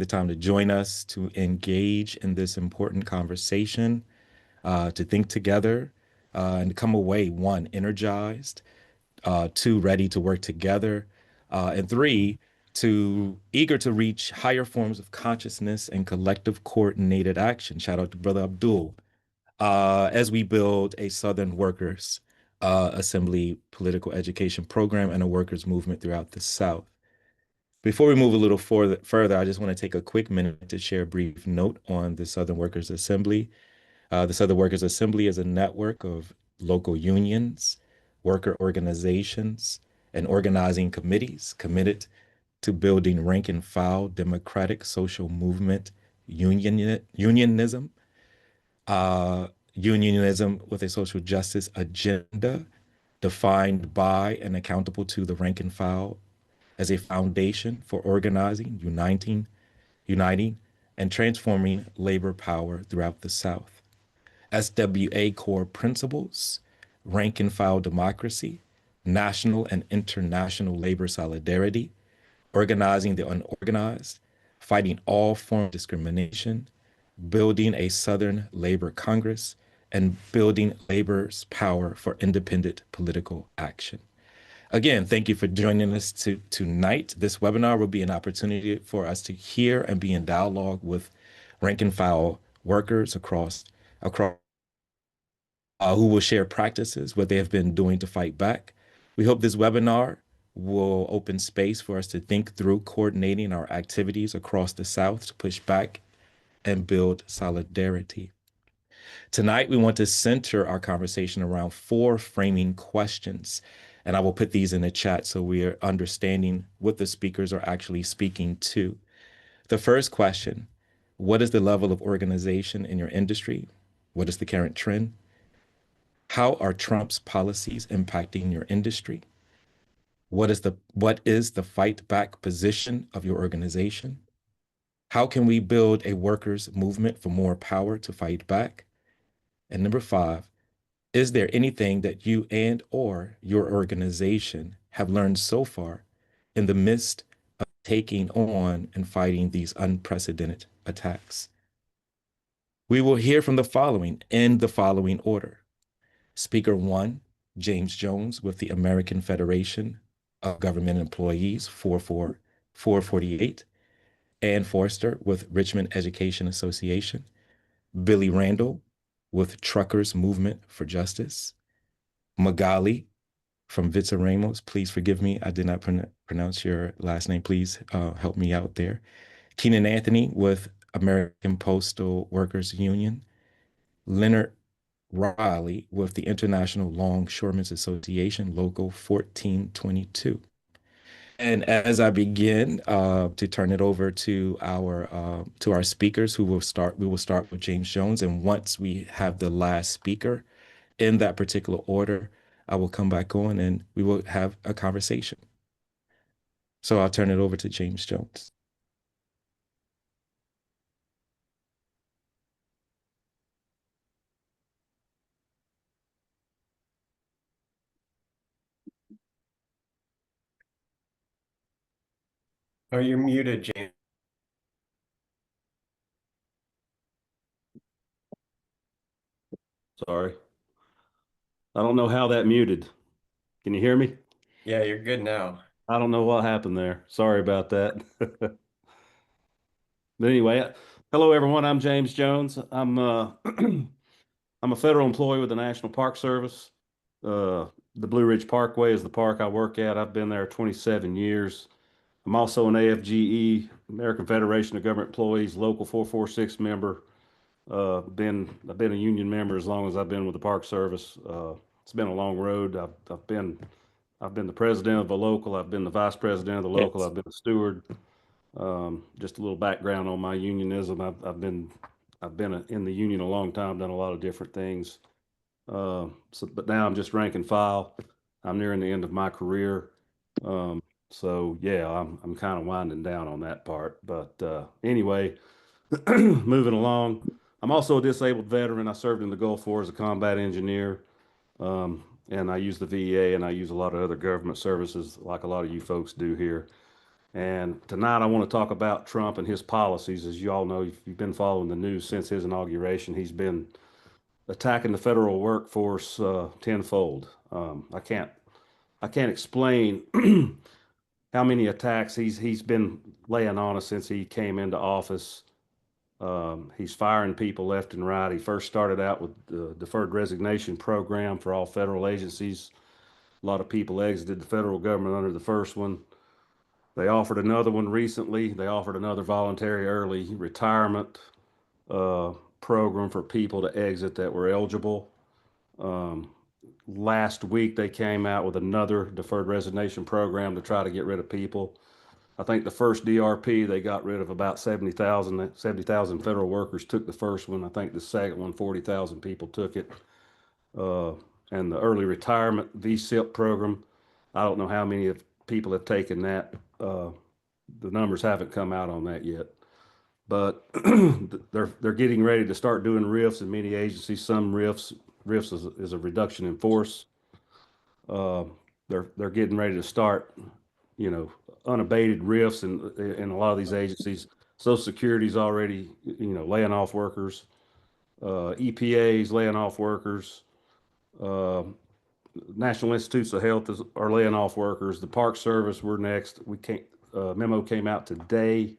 the time to join us, to engage in this important conversation, to think together, and to come away, one, energized, two, ready to work together, and three, to eager to reach higher forms of consciousness and collective coordinated action. Shout out to Brother Abdul. As we build a Southern Workers Assembly political education program and a workers' movement throughout the South. Before we move a little further, I just want to take a quick minute to share a brief note on the Southern Workers Assembly. The Southern Workers Assembly is a network of local unions, worker organizations, and organizing committees committed to building rank and file democratic social movement unionism, uh, unionism with a social justice agenda defined by and accountable to the rank and file as a foundation for organizing, uniting, and transforming labor power throughout the South. SWA core principles, rank and file democracy, national and international labor solidarity, organizing the unorganized, fighting all forms of discrimination, building a Southern Labor Congress, and building labor's power for independent political action. Again, thank you for joining us tonight. This webinar will be an opportunity for us to hear and be in dialogue with rank and file workers across who will share practices, what they have been doing to fight back. We hope this webinar will open space for us to think through coordinating our activities across the South to push back and build solidarity. Tonight, we want to center our conversation around four framing questions, and I will put these in the chat so we are understanding what the speakers are actually speaking to. The first question, what is the level of organization in your industry? What is the current trend? How are Trump's policies impacting your industry? What is the fight back position of your organization? How can we build a workers' movement for more power to fight back? And number five, is there anything that you and or your organization have learned so far in the midst of taking on and fighting these unprecedented attacks? We will hear from the following in the following order. Speaker one, James Jones with the American Federation of Government Employees, 448, Ann Forster with Richmond Education Association, Billy Randall with Truckers Movement for Justice, Magali from Vitsa Ramos. Please forgive me. I did not pronounce your last name. Please help me out there. Keenan Anthony with American Postal Workers Union, Leonard Riley with the International Longshoremen's Association, Local 1422. And as I begin to turn it over to our speakers, we will start with James Jones. And once we have the last speaker in that particular order, I will come back on and we will have a conversation. So I'll turn it over to James Jones. Oh, you're muted, James. Sorry. I don't know how that muted. Can you hear me? Yeah, you're good now. I don't know what happened there. Sorry about that. But anyway, hello everyone. I'm James Jones. I'm I'm a federal employee with the National Park Service. The Blue Ridge Parkway is the park I work at. I've been there 27 years. I'm also an AFGE, American Federation of Government Employees, Local 446 member. I've been a union member as long as I've been with the Park Service. It's been a long road. I've been the president of the local. I've been the vice president of the local. Yes. I've been a steward. Just a little background on my unionism. I've been in the union a long time, done a lot of different things. But now I'm just rank and file. I'm nearing the end of my career. So yeah, I'm kind of winding down on that part. But anyway, moving along. I'm also a disabled veteran. I served in the Gulf War as a combat engineer. And I use the VA and I use a lot of other government services like a lot of you folks do here. And tonight I want to talk about Trump and his policies. As you all know, if you've been following the news since his inauguration, he's been attacking the federal workforce tenfold. I can't explain how many attacks he's been laying on us since he came into office. He's firing people left and right. He first started out with the deferred resignation program for all federal agencies. A lot of people exited the federal government under the first one. They offered another one recently. They offered another voluntary early retirement uh, program for people to exit that were eligible. Um, Last week, they came out with another deferred resignation program to try to get rid of people. I think the first DRP, they got rid of about 70,000 federal workers took the first one. I think the second one, 40,000 people took it. Uh, and the early retirement VSIP program, I don't know how many of people have taken that. The numbers haven't come out on that yet, but they're getting ready to start doing RIFs in many agencies. Some RIFs is a reduction in force. Uh, they're getting ready to start, you know, unabated RIFs in a lot of these agencies. Social Security's already, laying off workers. EPA's laying off workers. Uh, National Institutes of Health are laying off workers. The Park Service, we're next. We can't. Memo came out today.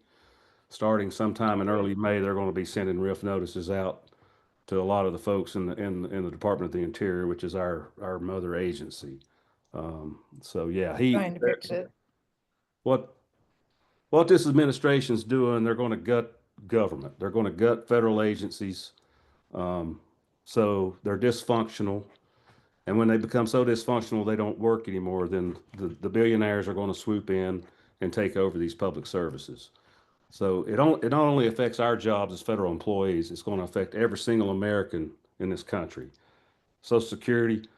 Starting sometime in early May, they're going to be sending RIF notices out to a lot of the folks in the Department of the Interior, which is our mother agency. So yeah, Trying to fix it. what what this administration's doing, they're going to gut government. They're going to gut federal agencies. Um, so they're dysfunctional. And when they become so dysfunctional they don't work anymore, then the billionaires are going to swoop in and take over these public services. So it not only affects our jobs as federal employees, it's going to affect every single American in this country. Social Security,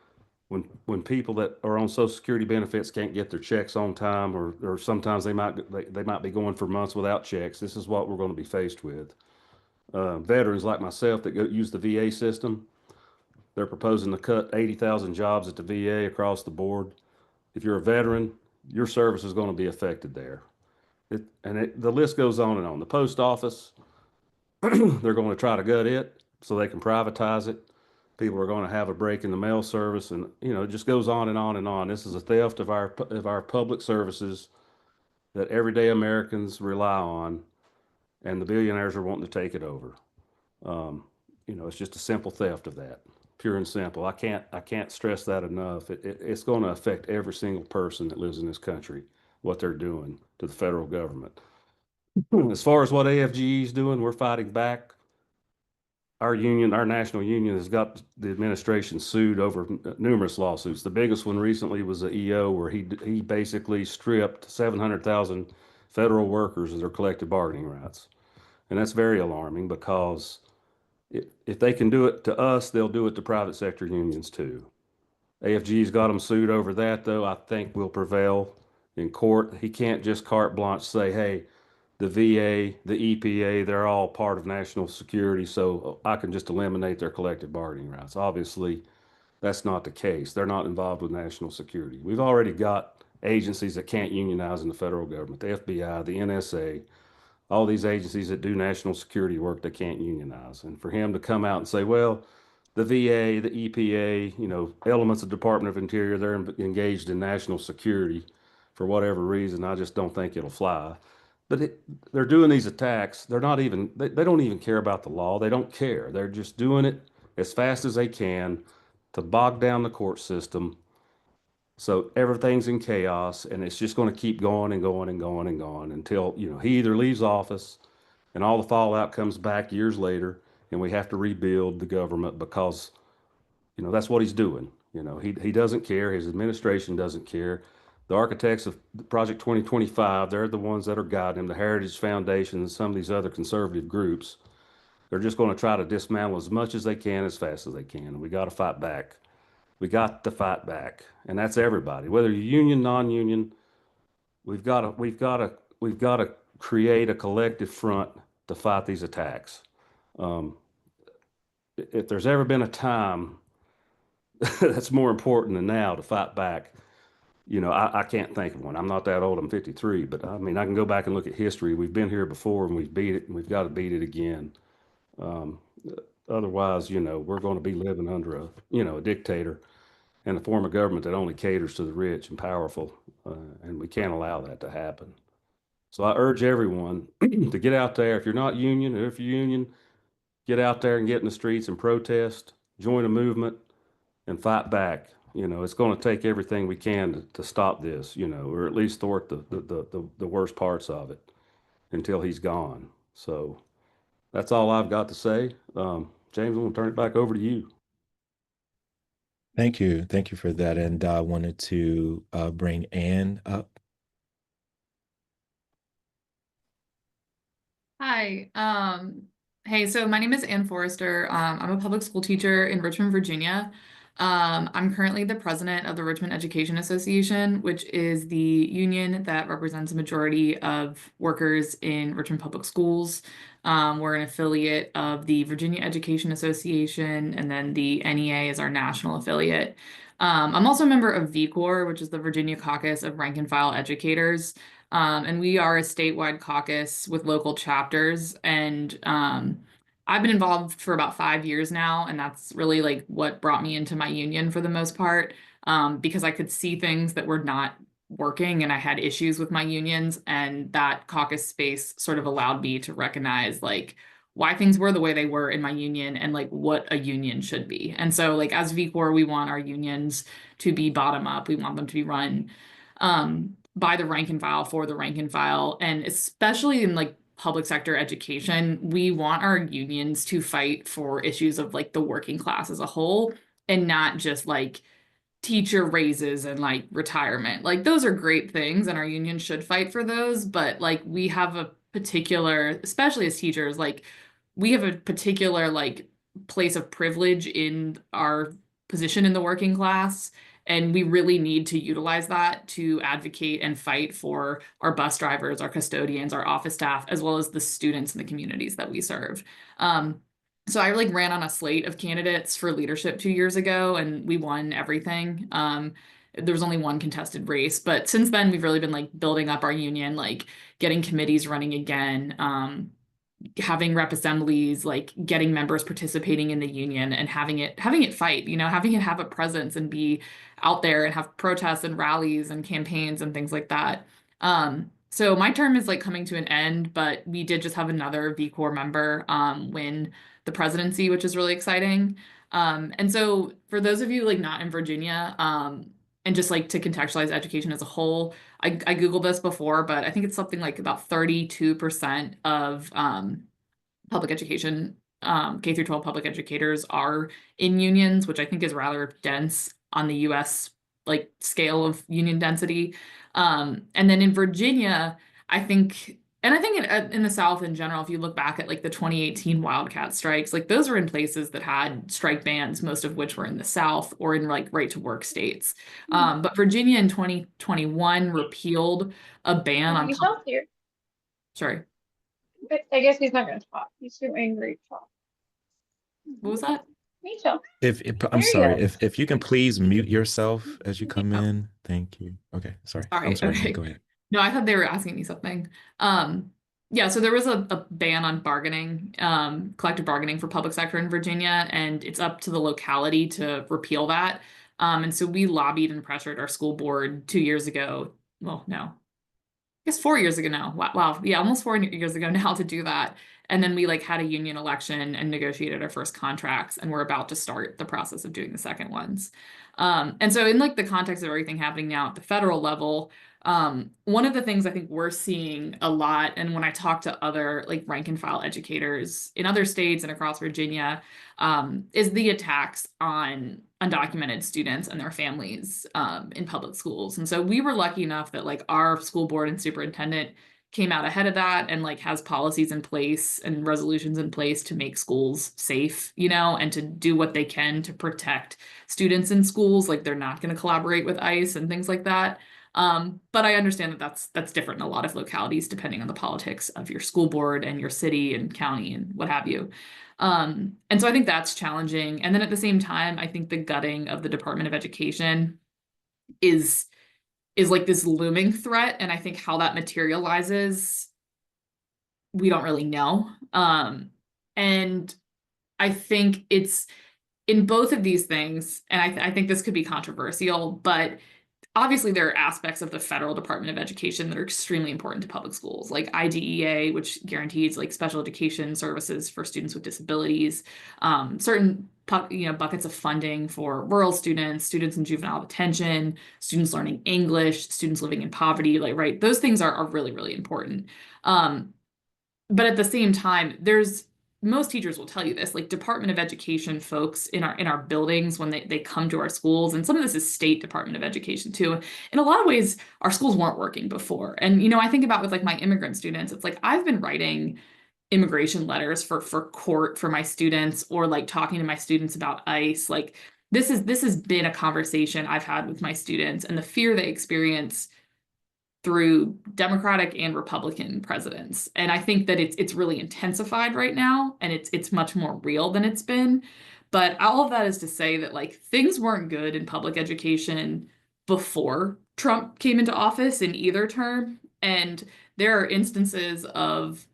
when people that are on Social Security benefits can't get their checks on time, or sometimes they might be going for months without checks. This is what we're going to be faced with. Veterans like myself that use the VA system, they're proposing to cut 80,000 jobs at the VA across the board. If you're a veteran, your service is going to be affected there. The list goes on and on. The post office, they're going to try to gut it so they can privatize it. People are going to have a break in the mail service, and it just goes on and on and on. This is a theft of our public services that everyday Americans rely on, and the billionaires are wanting to take it over. Um, it's just a simple theft of that, pure and simple. I can't stress that enough. It's going to affect every single person that lives in this country, what they're doing to the federal government. As far as what AFGE is doing, we're fighting back. Our union, our national union, has got the administration sued over numerous lawsuits. The biggest one recently was the EO, where he basically stripped 700,000 federal workers of their collective bargaining rights. And that's very alarming because if they can do it to us, they'll do it to private sector unions too. AFG's got them sued over that, though. I think we'll prevail in court. He can't just carte blanche say, hey, the VA, the EPA, they're all part of national security, so I can just eliminate their collective bargaining rights. Obviously, that's not the case. They're not involved with national security. We've already got agencies that can't unionize in the federal government, the FBI, the NSA, all these agencies that do national security work, they can't unionize. And for him to come out and say, well, the VA, the EPA, elements of the Department of Interior, they're engaged in national security for whatever reason, I just don't think it'll fly. But they're doing these attacks. They don't even care about the law. They don't care. They're just doing it as fast as they can to bog down the court system. So everything's in chaos, and it's just going to keep going and going and going and going until, he either leaves office and all the fallout comes back years later, and we have to rebuild the government because, that's what he's doing. He doesn't care. His administration doesn't care. The architects of Project 2025, they're the ones that are guiding him, the Heritage Foundation and some of these other conservative groups. They're just going to try to dismantle as much as they can, as fast as they can. And we got to fight back. We got to fight back. And that's everybody, whether you're union, non-union. We've got to create a collective front to fight these attacks. Um, if there's ever been a time that's more important than now to fight back, I can't think of one. I'm not that old. I'm 53, but I mean, I can go back and look at history. We've been here before and we've beat it, and we've got to beat it again. Um, Otherwise, we're going to be living under a dictator and a form of government that only caters to the rich and powerful, and we can't allow that to happen. So I urge everyone to get out there. If you're not union, or if you're union, get out there and get in the streets and protest, join a movement, and fight back. It's going to take everything we can to stop this, or at least thwart the worst parts of it until he's gone. So that's all I've got to say. James, I'm going to turn it back over to you. Thank you. Thank you for that. And I wanted to bring Ann up. Hi. Hey, so my name is Ann Forrester. I'm a public school teacher in Richmond, Virginia. I'm currently the president of the Richmond Education Association, which is the union that represents a majority of workers in Richmond Public Schools. We're an affiliate of the Virginia Education Association, and then the NEA is our national affiliate. I'm also a member of VCOR, which is the Virginia Caucus of Rank and File Educators. And we are a statewide caucus with local chapters. And I've been involved for about 5 years now, and that's really like what brought me into my union for the most part, because I could see things that were not working and I had issues with my unions, and that caucus space sort of allowed me to recognize like why things were the way they were in my union and like what a union should be. And so like as VCOR, we want our unions to be bottom up. We want them to be run by the rank and file for the rank and file. And especially in like public sector education, we want our unions to fight for issues of like the working class as a whole and not just like teacher raises and like retirement. Like those are great things and our union should fight for those, but like we have a particular, especially as teachers, like we have a particular like place of privilege in our position in the working class. And we really need to utilize that to advocate and fight for our bus drivers, our custodians, our office staff, as well as the students in the communities that we serve. So I like ran on a slate of candidates for leadership 2 years ago, and we won everything. There was only one contested race, but since then we've really been like building up our union, like getting committees running again, having rep assemblies, like getting members participating in the union and having it fight, having it have a presence and be out there and have protests and rallies and campaigns and things like that. So my term is like coming to an end, but we did just have another VCOR member win the presidency, which is really exciting. And so for those of you like not in Virginia, and just like to contextualize education as a whole, I Googled this before, but I think it's something like about 32% of public education, K through 12 public educators are in unions, which I think is rather dense on the US like scale of union density. And then in Virginia, I think, and I think in the South in general, if you look back at like the 2018 wildcat strikes, like those were in places that had strike bans, most of which were in the South or in like right to work states. But Virginia in 2021 repealed a ban on. He's not here. Sorry, I guess he's not going to talk. He's too angry to talk. what was that? Rachel. I'm There you sorry, go. if you can please mute yourself as you come in. Thank you. Okay, sorry. Sorry, I'm sorry, okay. Go ahead. No, I thought they were asking me something. Yeah, so there was a ban on bargaining, collective bargaining for public sector in Virginia, and it's up to the locality to repeal that. And so we lobbied and pressured our school board 2 years ago. Well, no, I guess 4 years ago now. Wow. Yeah, almost 4 years ago now to do that. And then we like had a union election and negotiated our first contracts, and we're about to start the process of doing the second ones. And so in like the context of everything happening now at the federal level, one of the things I think we're seeing a lot, and when I talk to other like rank and file educators in other states and across Virginia, is the attacks on undocumented students and their families in public schools. And so we were lucky enough that like our school board and superintendent came out ahead of that and like has policies in place and resolutions in place to make schools safe, and to do what they can to protect students in schools. Like they're not going to collaborate with ICE and things like that. But I understand that that's different in a lot of localities depending on the politics of your school board and your city and county and what have you. And so I think that's challenging. And then at the same time, I think the gutting of the Department of Education is is like this looming threat. And I think how that materializes, we don't really know. And I think it's in both of these things, and I think this could be controversial, but obviously there are aspects of the federal Department of Education that are extremely important to public schools, like IDEA, which guarantees like special education services for students with disabilities, certain buckets of funding for rural students, students in juvenile detention, students learning English, students living in poverty, like right, those things are really, really important. But at the same time, there's most teachers will tell you this, like Department of Education folks in our buildings when they come to our schools, and some of this is state Department of Education too. In a lot of ways, our schools weren't working before. And I think about with like my immigrant students, it's like I've been writing immigration letters for court for my students, or like talking to my students about ICE. Like this has been a conversation I've had with my students, and the fear they experience through Democratic and Republican presidents. And I think that it's really intensified right now, and it's much more real than it's been. But all of that is to say that like things weren't good in public education before Trump came into office in either term. And there are instances of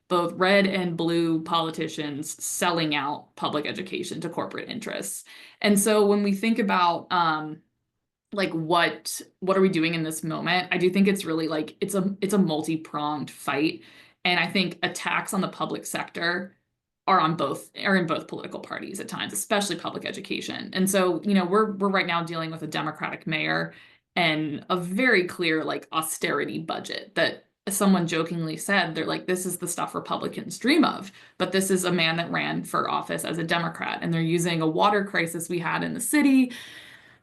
both red and blue politicians selling out public education to corporate interests. And so when we think about like what are we doing in this moment, I do think it's really like it's a multi-pronged fight. And I think attacks on the public sector are in both political parties at times, especially public education. And so we're right now dealing with a Democratic mayor and a very clear like austerity budget that someone jokingly said, they're like, this is the stuff Republicans dream of, but this is a man that ran for office as a Democrat, and they're using a water crisis we had in the city,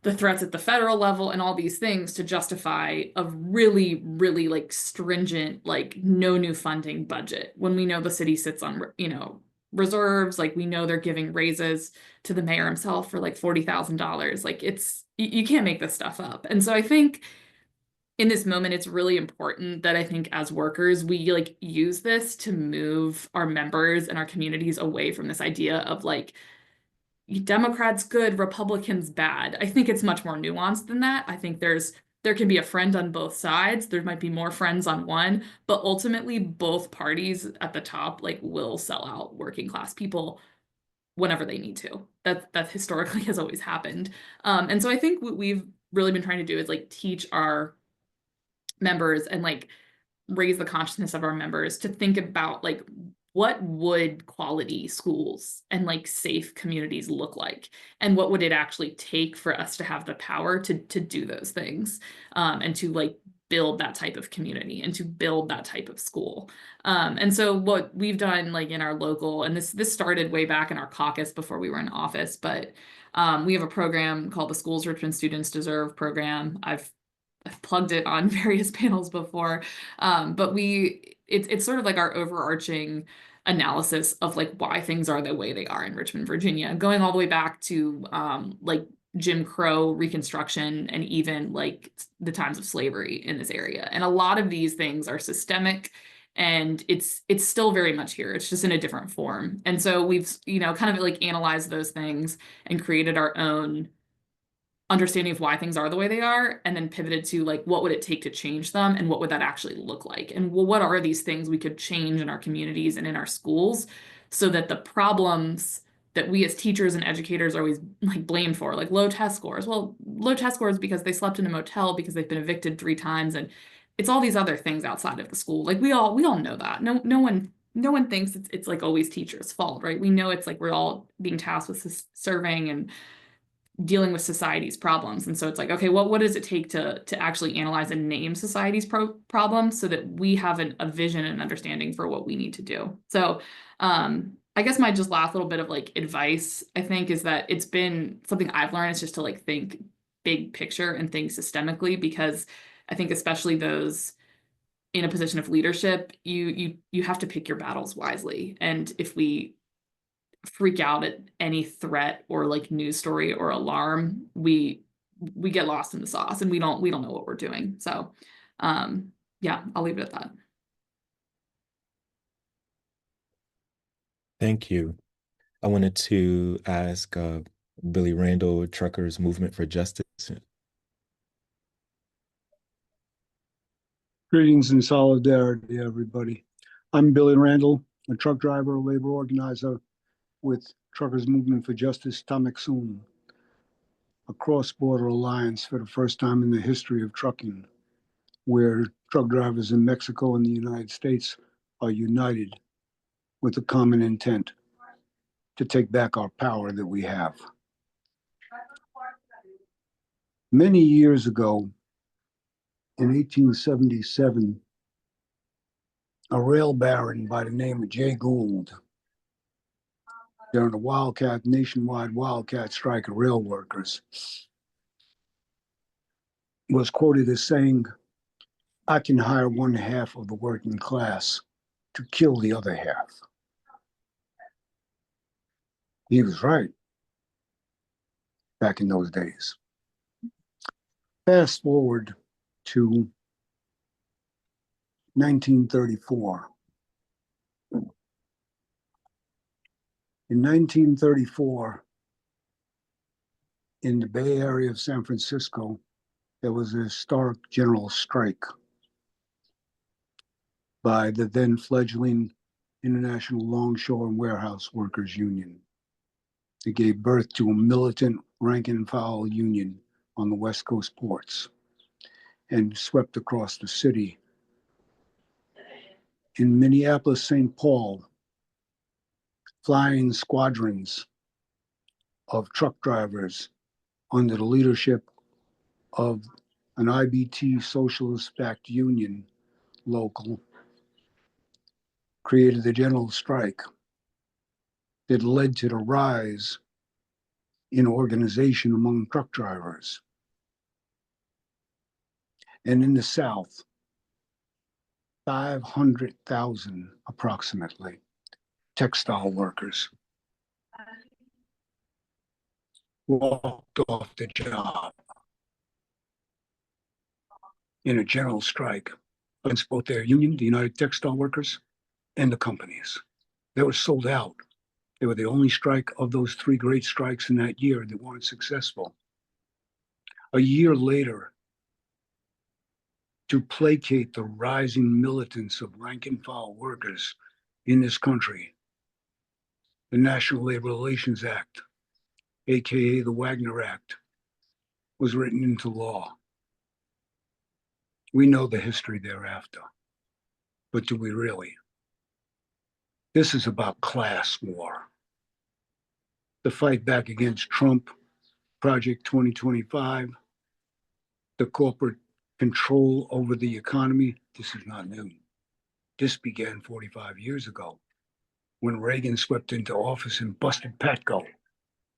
the threats at the federal level, and all these things to justify a really, really like stringent, like no new funding budget when we know the city sits on, reserves. Like we know they're giving raises to the mayor himself for like $40,000. Like you can't make this stuff up. And so I think in this moment, it's really important that I think as workers, we like use this to move our members and our communities away from this idea of like, Democrats good, Republicans bad. I think it's much more nuanced than that. I think there can be a friend on both sides. There might be more friends on one, but ultimately both parties at the top like will sell out working class people whenever they need to. That historically has always happened. And so I think what we've really been trying to do is like teach our members and like raise the consciousness of our members to think about like what would quality schools and like safe communities look like, and what would it actually take for us to have the power to do those things, and to like build that type of community and to build that type of school. And so what we've done like in our local, and this started way back in our caucus before we were in office, but we have a program called the Schools Richmond Students Deserve program. I've plugged it on various panels before, but it's sort of like our overarching analysis of like why things are the way they are in Richmond, Virginia, going all the way back to like Jim Crow, Reconstruction, and even like the times of slavery in this area. And a lot of these things are systemic, and it's still very much here. It's just in a different form. And so we've kind of like analyzed those things and created our own understanding of why things are the way they are, and then pivoted to like what would it take to change them, and what would that actually look like, and well, what are these things we could change in our communities and in our schools so that the problems that we as teachers and educators are always like blamed for, like low test scores, well, low test scores because they slept in a motel because they've been evicted 3 times, and it's all these other things outside of the school. Like we all know that. No one thinks it's like always teachers' fault, right? We know it's like we're all being tasked with serving and dealing with society's problems. And so it's like, okay, what does it take to actually analyze and name society's problems so that we have a vision and understanding for what we need to do? So I guess my just last little bit of like advice, I think, is that it's been something I've learned is just to like think big picture and think systemically, because I think especially those in a position of leadership, you have to pick your battles wisely. And if we freak out at any threat or like news story or alarm, we get lost in the sauce, and we don't know what we're doing. So yeah, I'll leave it at that. Thank you. I wanted to ask Billy Randall, Truckers Movement for Justice. Greetings and solidarity, everybody. I'm Billy Randall, a truck driver, labor organizer with Truckers Movement for Justice Tamek, a cross-border alliance for the first time in the history of trucking, where truck drivers in Mexico and the United States are united with a common intent to take back our power that we have. Many years ago, in 1877, a rail baron by the name of Jay Gould, during a nationwide wildcat strike of rail workers, was quoted as saying, "I can hire one half of the working class to kill the other half." He was right back in those days. Fast forward to 1934. In 1934, in the Bay Area of San Francisco, there was a historic general strike by the then fledgling International Longshore and Warehouse Workers Union. It gave birth to a militant rank and file union on the West Coast ports and swept across the city. In Minneapolis, St. Paul, flying squadrons of truck drivers under the leadership of an IBT socialist-backed union local created the general strike that led to the rise in organization among truck drivers. And in the South, 500,000 approximately textile workers walked off the job in a general strike against both their union, the United Textile Workers, and the companies. They were sold out. They were the only strike of those three great strikes in that year that weren't successful. A year later, to placate the rising militance of rank and file workers in this country, the National Labor Relations Act, aka the Wagner Act, was written into law. We know the history thereafter, but do we really? This is about class war. The fight back against Trump, Project 2025, the corporate control over the economy. This is not new. This began 45 years ago when Reagan swept into office and busted Patco.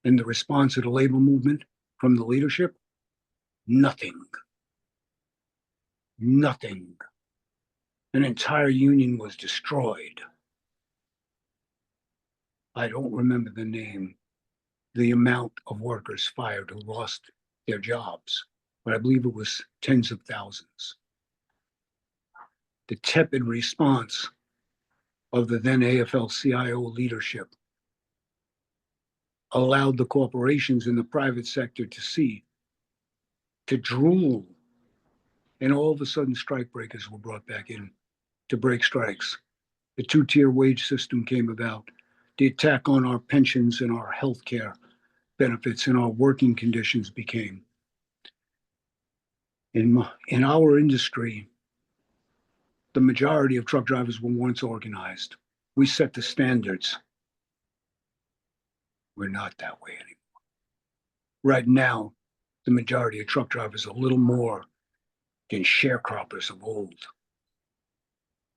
And the response of the labor movement from the leadership? Nothing. Nothing. An entire union was destroyed. I don't remember the name, the amount of workers fired who lost their jobs, but I believe it was tens of thousands. The tepid response of the then AFL-CIO leadership allowed the corporations in the private sector to see, to drool, and all of a sudden strike breakers were brought back in to break strikes. The two-tier wage system came about. The attack on our pensions and our health care benefits and our working conditions became. In our industry, the majority of truck drivers were once organized. We set the standards. We're not that way anymore. Right now, the majority of truck drivers are little more than sharecroppers of old,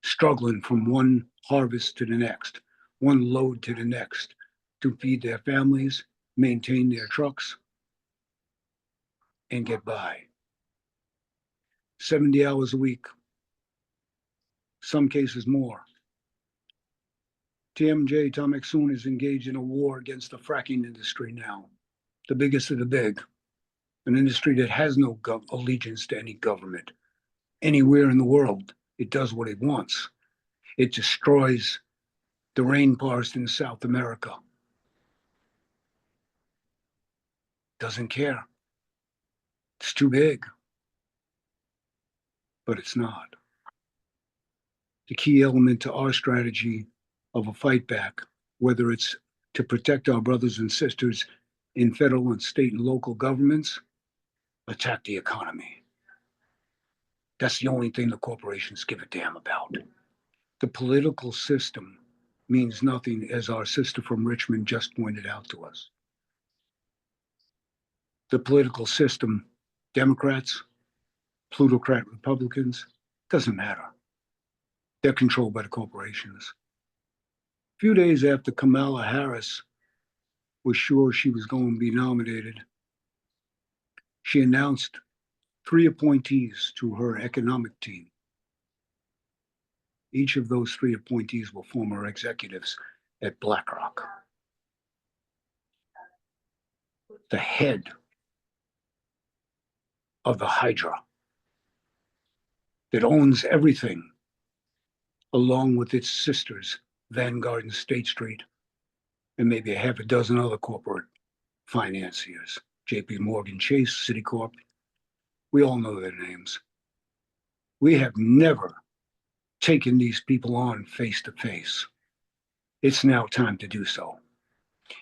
struggling from one harvest to the next, one load to the next, to feed their families, maintain their trucks, and get by. 70 hours a week, some cases more. TMJ, Tamek is engaged in a war against the fracking industry now, the biggest of the big, an industry that has no allegiance to any government. Anywhere in the world, it does what it wants. It destroys the rainforest in South America. Doesn't care. It's too big. But it's not. the key element to our strategy of a fight back, whether it's to protect our brothers and sisters in federal and state and local governments, attack the economy. That's the only thing the corporations give a damn about. The political system means nothing, as our sister from Richmond just pointed out to us. The political system, Democrats, plutocrat Republicans, doesn't matter. They're controlled by the corporations. A few days after Kamala Harris was sure she was going to be nominated, she announced 3 appointees to her economic team. Each of those 3 appointees were former executives at BlackRock. The head of the Hydra that owns everything, along with its sisters, Vanguard and State Street, and maybe a half a dozen other corporate financiers, JP Morgan Chase, Citicorp. We all know their names. We have never taken these people on face to face. It's now time to do so.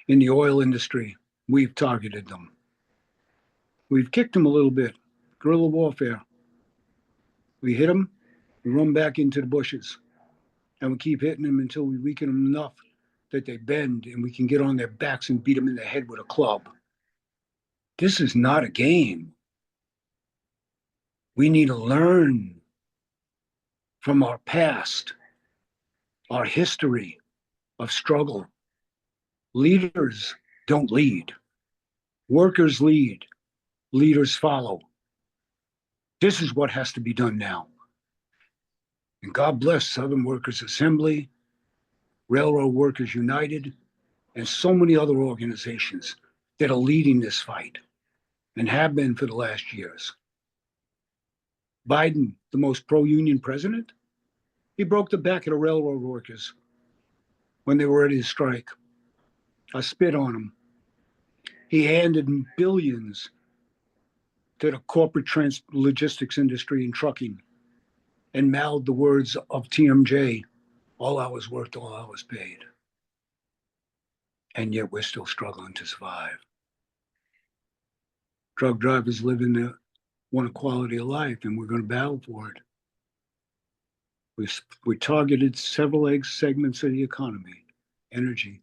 In the oil industry, we've targeted them. We've kicked them a little bit, guerrilla warfare. We hit them, we run back into the bushes, and we keep hitting them until we weaken them enough that they bend and we can get on their backs and beat them in the head with a club. This is not a game. We need to learn from our past, our history of struggle. Leaders don't lead. Workers lead. Leaders follow. This is what has to be done now. And God bless Southern Workers Assembly, Railroad Workers United, and so many other organizations that are leading this fight and have been for the last years. Biden, the most pro-union president, he broke the back of the railroad workers when they were ready to strike. I spit on him. He handed billions to the corporate logistics industry and trucking and mouthed the words of TMJ, all hours worked, all hours paid. And yet we're still struggling to survive. Truck drivers live in the want a quality of life, and we're going to battle for it. We targeted several segments of the economy: energy,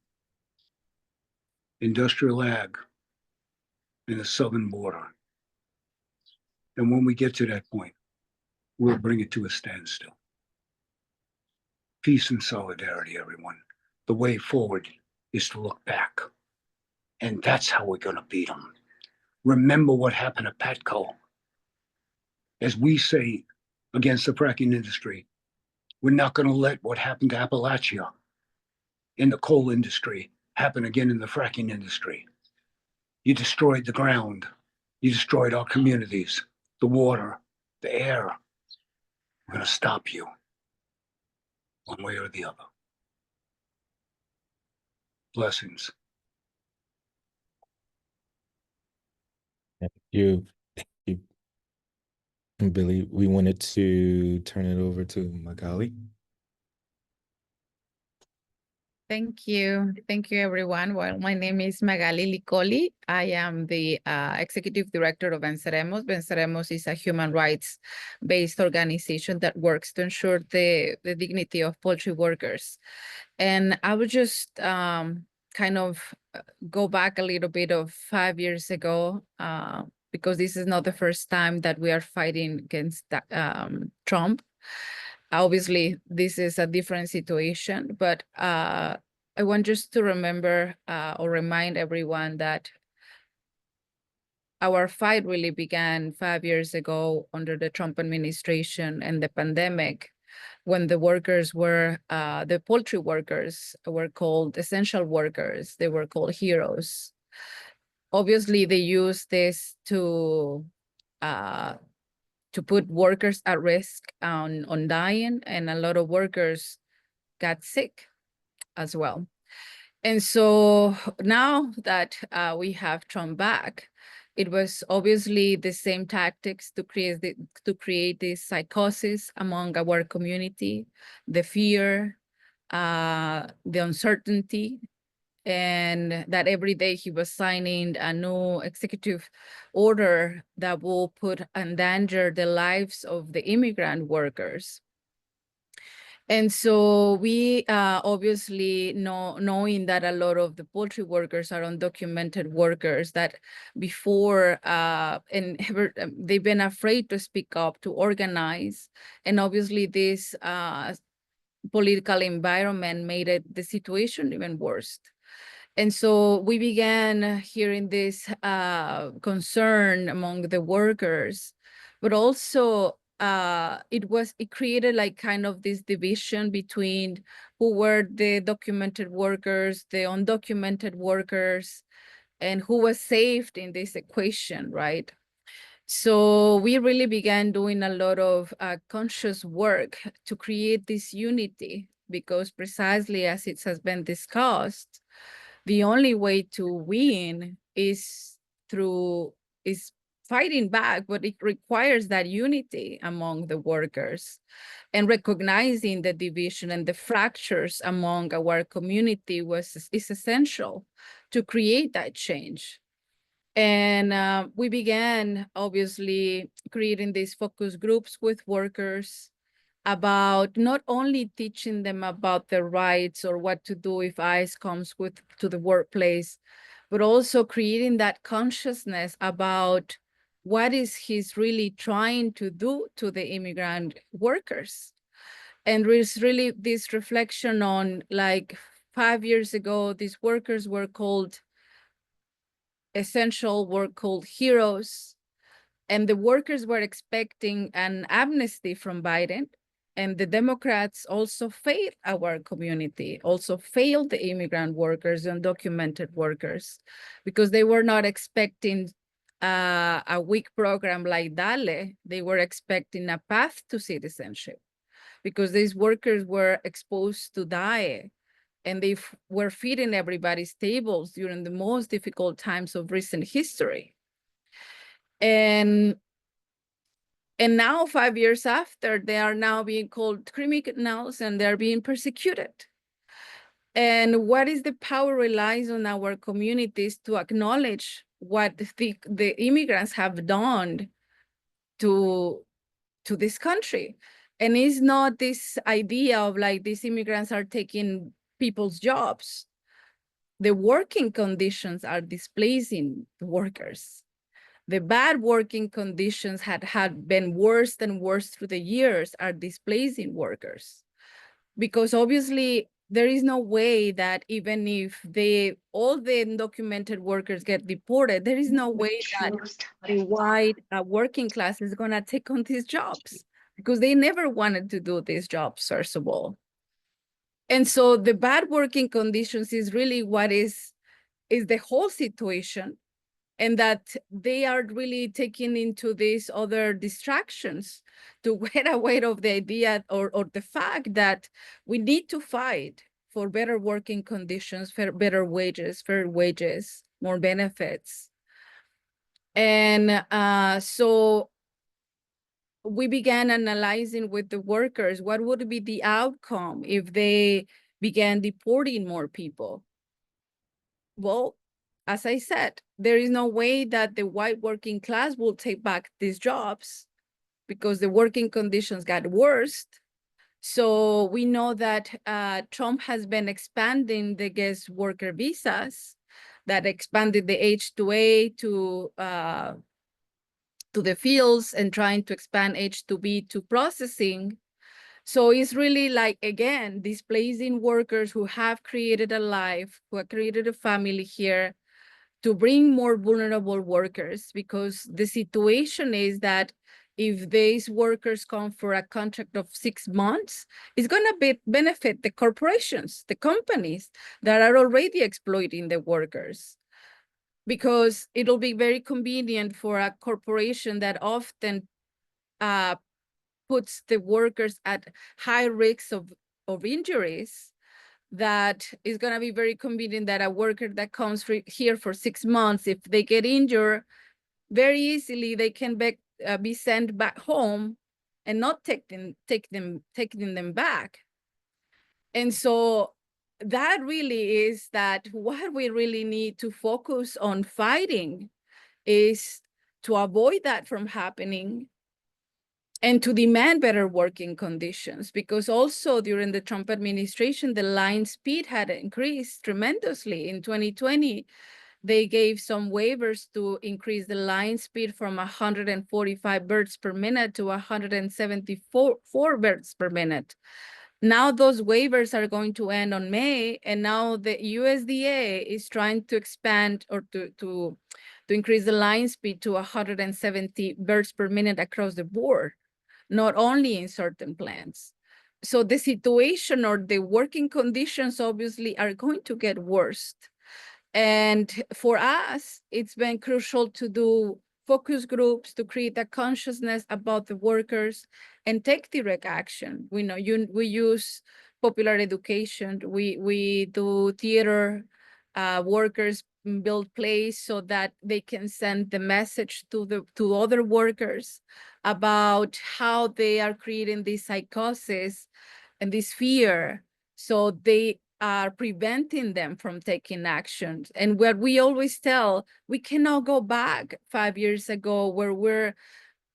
industrial ag, and the southern border. And when we get to that point, we'll bring it to a standstill. Peace and solidarity, everyone. The way forward is to look back. And that's how we're going to beat them. Remember what happened at Patco. As we say against the fracking industry, we're not going to let what happened to Appalachia in the coal industry happen again in the fracking industry. You destroyed the ground. You destroyed our communities, the water, the air. We're going to stop you one way or the other. Blessings. Thank you. Thank you. And Billy, we wanted to turn it over to Magali. Thank you. Thank you, everyone. Well, my name is Magali Licoli. I am the Executive Director of Venceremos. Venceremos is a human rights-based organization that works to ensure the dignity of poultry workers. And I would just kind of go back a little bit of 5 years ago, because this is not the first time that we are fighting against Trump. Obviously, this is a different situation, but I want just to remember or remind everyone that our fight really began 5 years ago under the Trump administration and the pandemic, when the workers were, the poultry workers were called essential workers. They were called heroes. Obviously, they used this to put workers at risk on dying, and a lot of workers got sick as well. And so now that we have Trump back, It was obviously the same tactics to create this psychosis among our community, the fear, the uncertainty, and that every day he was signing a new executive order that will put in danger the lives of the immigrant workers. And so we obviously knowing that a lot of the poultry workers are undocumented workers that before they've been afraid to speak up, to organize. And obviously this political environment made the situation even worse. And so we began hearing this concern among the workers, but also it created like kind of this division between who were the documented workers, the undocumented workers, and who was saved in this equation, right? So we really began doing a lot of conscious work to create this unity, because precisely as it has been discussed, the only way to win is fighting back, but it requires that unity among the workers and recognizing the division and the fractures among our community is essential to create that change. And we began obviously creating these focus groups with workers about not only teaching them about their rights or what to do if ICE comes to the workplace, but also creating that consciousness about what is he's really trying to do to the immigrant workers. And there's really this reflection on, like, 5 years ago, these workers were called essential, were called heroes. And the workers were expecting an amnesty from Biden. And the Democrats also failed our community, also failed the immigrant workers and undocumented workers, because they were not expecting a weak program like DALE. They were expecting a path to citizenship, because these workers were exposed to die, and they were feeding everybody's tables during the most difficult times of recent history. And now, 5 years after, they are now being called criminals and they're being persecuted. And what is the power relies on our communities to acknowledge what the immigrants have done to this country. And it's not this idea of like these immigrants are taking people's jobs. The working conditions are displacing workers. The bad working conditions had been worse and worse through the years, are displacing workers. Because obviously there is no way that even if all the undocumented workers get deported, there is no way that the white working class is gonna take on these jobs, because they never wanted to do these jobs, first of all. And so the bad working conditions is really what is the whole situation. And that they are really taking into these other distractions to get away of the idea or the fact that we need to fight for better working conditions, for better wages, fair wages, more benefits. And so we began analyzing with the workers, what would be the outcome if they began deporting more people? Well, as I said, there is no way that the white working class will take back these jobs, because the working conditions got worse. So we know that Trump has been expanding the guest worker visas, that expanded the H-2A to the fields, and trying to expand H-2B to processing. So it's really like, again, displacing workers who have created a life, who have created a family here, to bring more vulnerable workers, because the situation is that if these workers come for a contract of 6 months, it's going to benefit the corporations, the companies that are already exploiting the workers, because it'll be very convenient for a corporation that often puts the workers at high risks of injuries, that is going to be very convenient that a worker that comes here for 6 months, if they get injured, very easily they can be sent back home and not taking them back. And so that really is that what we really need to focus on fighting is to avoid that from happening and to demand better working conditions, because also during the Trump administration, the line speed had increased tremendously. In 2020, they gave some waivers to increase the line speed from 145 birds per minute to 174 birds per minute. Now those waivers are going to end on May, and now the USDA is trying to expand or to increase the line speed to 170 birds per minute across the board, not only in certain plants. So the situation or the working conditions obviously are going to get worse. And for us, it's been crucial to do focus groups to create a consciousness about the workers and take direct action. We know we use popular education. We do theater. Workers build plays so that they can send the message to other workers about how they are creating this psychosis and this fear. So they are preventing them from taking actions. And what we always tell, we cannot go back 5 years ago where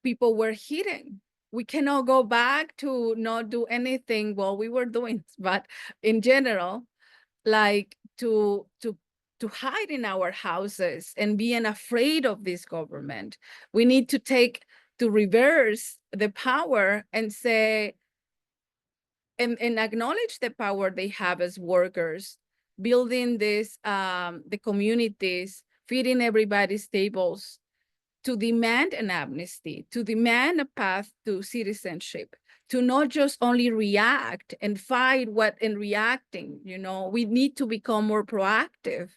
people were hitting. We cannot go back to not do anything while we were doing, but in general, like to hide in our houses and being afraid of this government. We need to reverse the power and say, and acknowledge the power they have as workers, building this, the communities, feeding everybody's tables, to demand an amnesty, to demand a path to citizenship, to not just only react and fight and reacting. We need to become more proactive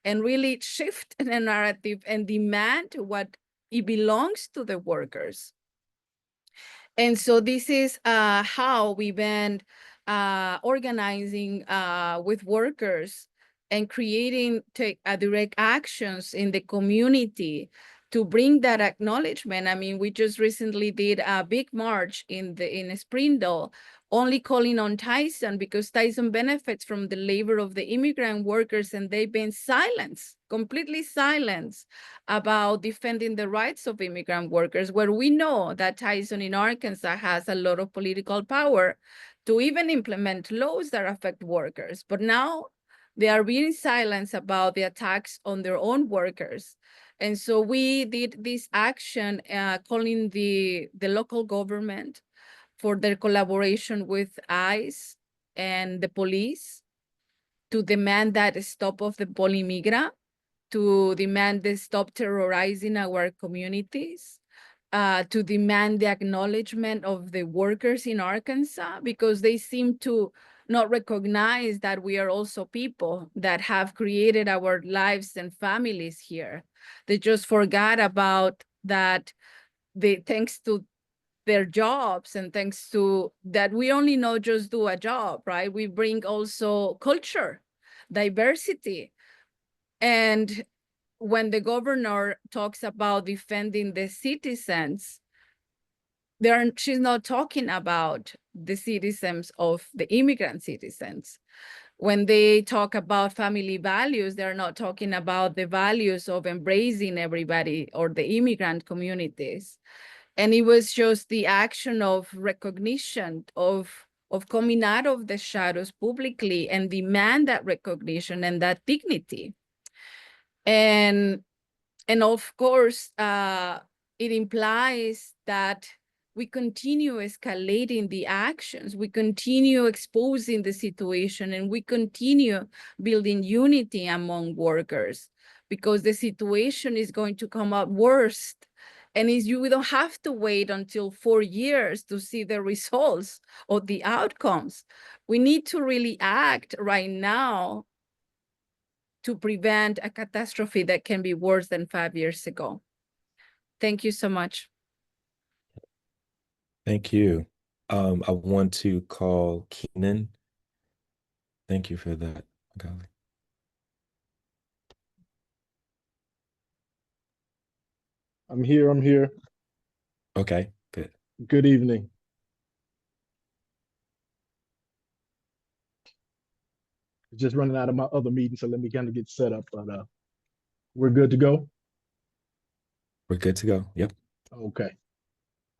and really shift the narrative and demand what it belongs to the workers. And so this is how we've been organizing with workers and creating direct actions in the community to bring that acknowledgement. I mean, we just recently did a big march in Springdale, only calling on Tyson because Tyson benefits from the labor of the immigrant workers, and they've been silenced, completely silenced about defending the rights of immigrant workers, where we know that Tyson in Arkansas has a lot of political power to even implement laws that affect workers. But now they are being silenced about the attacks on their own workers. And so we did this action calling the local government for their collaboration with ICE and the police to demand that stop of the Polimigra, to demand the stop terrorizing our communities, to demand the acknowledgement of the workers in Arkansas, because they seem to not recognize that we are also people that have created our lives and families here. They just forgot about that thanks to their jobs and thanks to that we only know just do a job, right? We bring also culture, diversity. And when the governor talks about defending the citizens, she's not talking about the citizens of the immigrant citizens. When they talk about family values, they're not talking about the values of embracing everybody or the immigrant communities. And it was just the action of recognition, of coming out of the shadows publicly and demand that recognition and that dignity. And of course, it implies that we continue escalating the actions, we continue exposing the situation, and we continue building unity among workers, because the situation is going to come up worse. And we don't have to wait until 4 years to see the results or the outcomes. We need to really act right now to prevent a catastrophe that can be worse than 5 years ago. Thank you so much. Thank you. I want to call Keenan. Thank you for that, Magali. I'm here. I'm here. Okay, good. Good evening. Just running out of my other meeting, so let me kind of get set up. But we're good to go. We're good to go. Yep. Okay.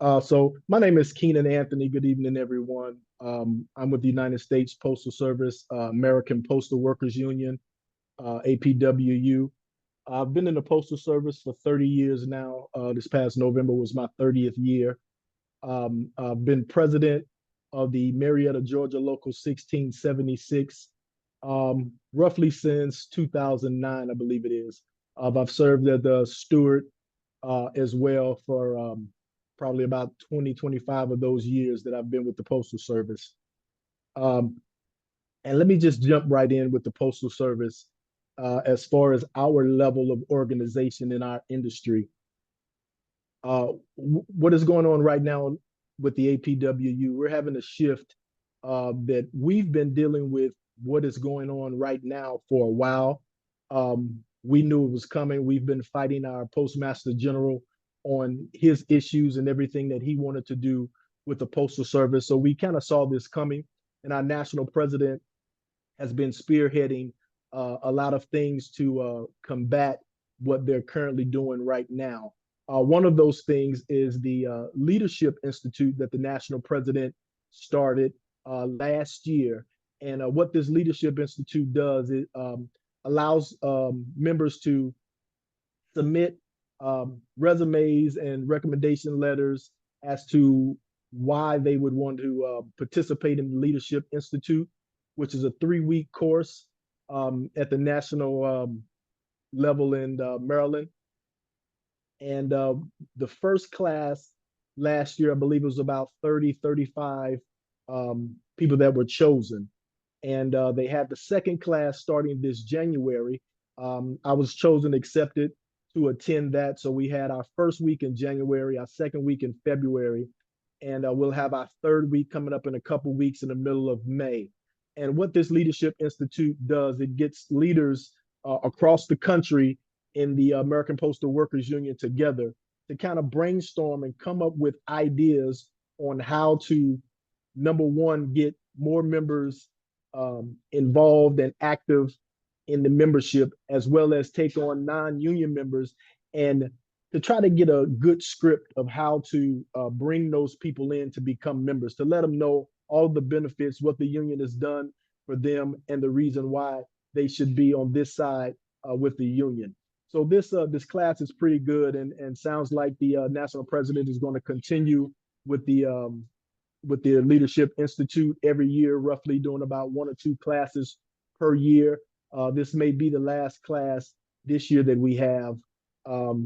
So my name is Keenan Anthony. Good evening, everyone. I'm with the United States Postal Service, American Postal Workers Union, APWU. I've been in the Postal Service for 30 years now. This past November was my 30th year. I've been president of the Marietta, Georgia Local 1676, roughly since 2009, I believe it is. I've served as the steward as well for probably about 20, 25 of those years that I've been with the Postal Service. Um, and let me just jump right in with the Postal Service as far as our level of organization in our industry. What is going on right now with the APWU? We're having a shift that we've been dealing with what is going on right now for a while. We knew it was coming. We've been fighting our Postmaster General on his issues and everything that he wanted to do with the Postal Service. So we kind of saw this coming, and our national president has been spearheading a lot of things to combat what they're currently doing right now. One of those things is the Leadership Institute that the national president started last year. And what this Leadership Institute does, it allows members to submit resumes and recommendation letters as to why they would want to participate in the Leadership Institute, which is a 3-week course at the national level in Maryland. And the first class last year, I believe it was about 30, 35 people that were chosen. And they had the second class starting this January. I was chosen, accepted to attend that. So we had our first week in January, our second week in February, and we'll have our third week coming up in a couple weeks in the middle of May. And what this Leadership Institute does, it gets leaders across the country in the American Postal Workers Union together to kind of brainstorm and come up with ideas on how to, number one, get more members involved and active in the membership, as well as take on non-union members, and to try to get a good script of how to bring those people in to become members, to let them know all the benefits, what the union has done for them, and the reason why they should be on this side with the union. So this class is pretty good, and sounds like the national president is going to continue with the Leadership Institute every year, roughly doing about 1 or 2 classes per year. This may be the last class this year that we have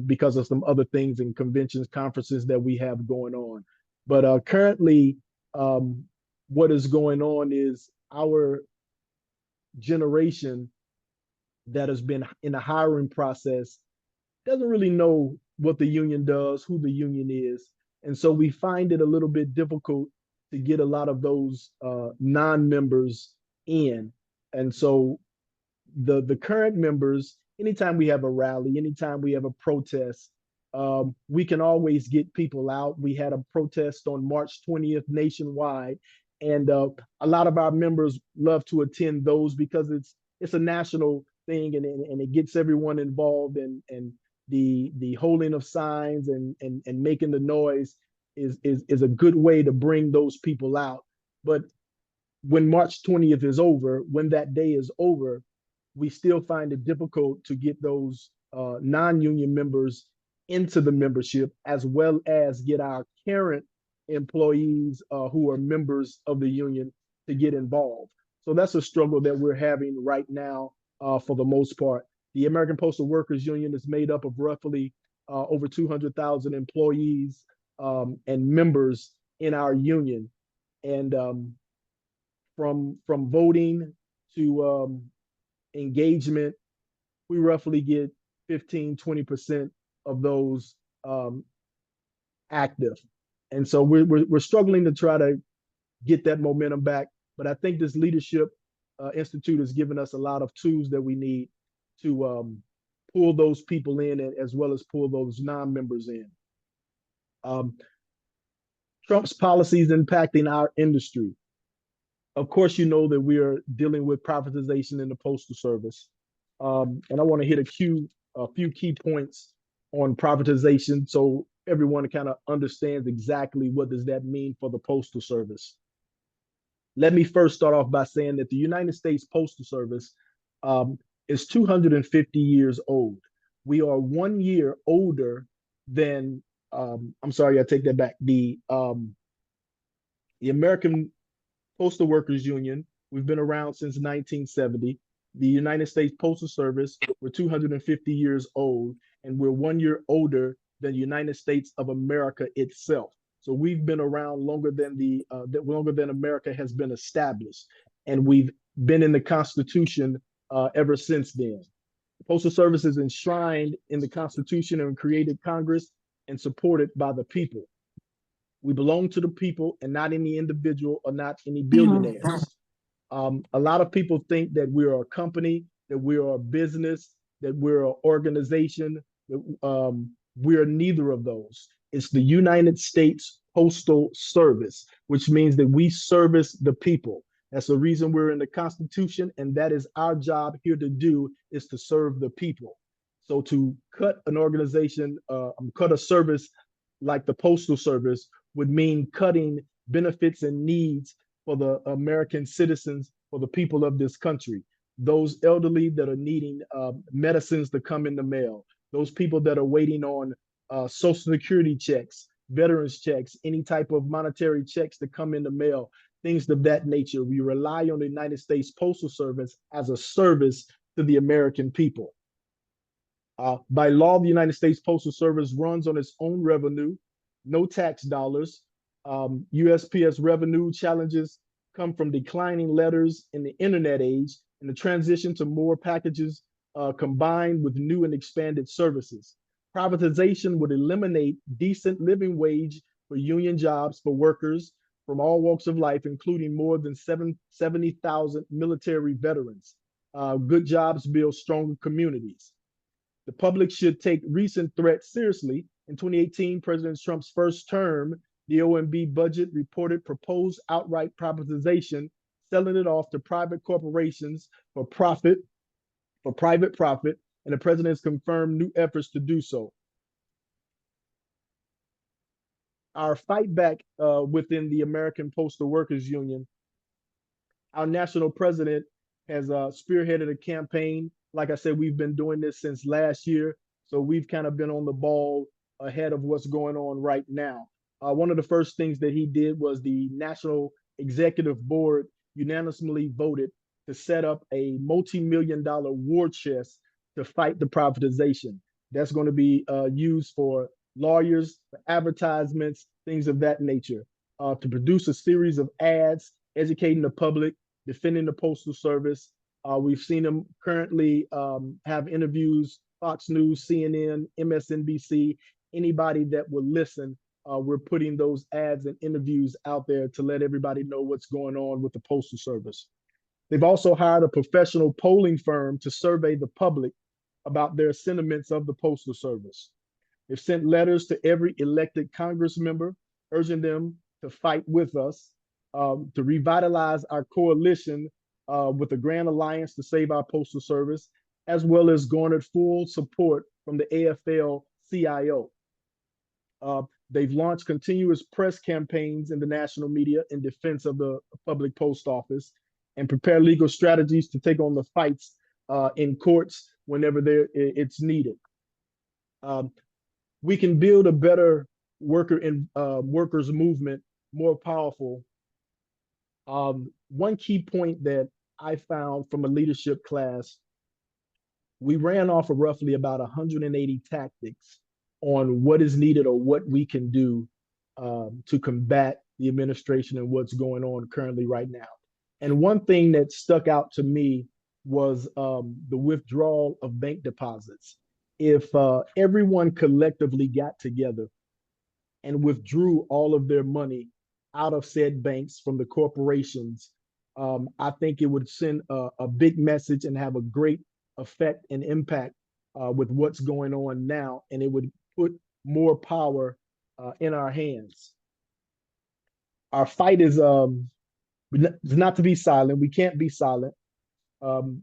because of some other things and conventions, conferences that we have going on. But currently, what is going on is our generation that has been in the hiring process doesn't really know what the union does, who the union is. And so we find it a little bit difficult to get a lot of those non-members in. And so the current members, anytime we have a rally, anytime we have a protest, we can always get people out. We had a protest on March 20th nationwide, and a lot of our members love to attend those because it's a national thing, and it gets everyone involved, and the holding of signs and making the noise is a good way to bring those people out. But when March 20th is over, when that day is over, we still find it difficult to get those non-union members into the membership, as well as get our current employees who are members of the union to get involved. So that's a struggle that we're having right now for the most part. The American Postal Workers Union is made up of roughly over 200,000 employees and members in our union. And from voting to engagement, we roughly get 15, 20% of those active. And so we're struggling to try to get that momentum back. But I think this Leadership Institute has given us a lot of tools that we need to pull those people in as well as pull those non-members in. Trump's policies impacting our industry. Of course, you know that we are dealing with privatization in the Postal Service. And I want to hit a few key points on privatization so everyone kind of understands exactly what does that mean for the Postal Service. Let me first start off by saying that the United States Postal Service is 250 years old. We are 1 year older than, I'm sorry, I take that back. The American Postal Workers Union, we've been around since 1970. The United States Postal Service, we're 250 years old, and we're 1 year older than the United States of America itself. So we've been around longer than longer than America has been established, and we've been in the Constitution ever since then. The Postal Service is enshrined in the Constitution and created Congress and supported by the people. We belong to the people and not any individual or not any billionaires. A lot of people think that we're a company, that we're a business, that we're an organization. We're neither of those. It's the United States Postal Service, which means that we service the people. That's the reason we're in the Constitution, and that is our job here to do, is to serve the people. So to cut an organization, cut a service like the Postal Service would mean cutting benefits and needs for the American citizens, for the people of this country. Those elderly that are needing medicines to come in the mail, those people that are waiting on Social Security checks, veterans checks, any type of monetary checks to come in the mail, things of that nature. We rely on the United States Postal Service as a service to the American people. By law, the United States Postal Service runs on its own revenue, no tax dollars. USPS revenue challenges come from declining letters in the internet age and the transition to more packages combined with new and expanded services. Privatization would eliminate decent living wage for union jobs for workers from all walks of life, including more than 70,000 military veterans. Good jobs build stronger communities. The public should take recent threats seriously. In 2018, President Trump's first term, the OMB budget reported proposed outright privatization, selling it off to private corporations for profit, for private profit, and the president has confirmed new efforts to do so. Our fight back within the American Postal Workers Union, our national president has spearheaded a campaign. Like I said, we've been doing this since last year, so we've kind of been on the ball ahead of what's going on right now. One of the first things that he did was the National Executive Board unanimously voted to set up a multi-million-dollar war chest to fight the privatization. That's going to be used for lawyers, for advertisements, things of that nature, to produce a series of ads, educating the public, defending the Postal Service. We've seen them currently have interviews, Fox News, CNN, MSNBC, anybody that will listen. We're putting those ads and interviews out there to let everybody know what's going on with the Postal Service. They've also hired a professional polling firm to survey the public about their sentiments of the Postal Service. They've sent letters to every elected Congress member, urging them to fight with us, to revitalize our coalition with the Grand Alliance to save our Postal Service, as well as garnered full support from the AFL-CIO. They've launched continuous press campaigns in the national media in defense of the public post office and prepare legal strategies to take on the fights in courts whenever it's needed. We can build a better workers movement, more powerful. One key point that I found from a leadership class, we ran off of roughly about 180 tactics on what is needed or what we can do to combat the administration and what's going on currently right now. And one thing that stuck out to me was the withdrawal of bank deposits. If everyone collectively got together and withdrew all of their money out of said banks from the corporations, I think it would send a big message and have a great effect and impact with what's going on now, and it would put more power in our hands. Our fight is not to be silent. We can't be silent. Um,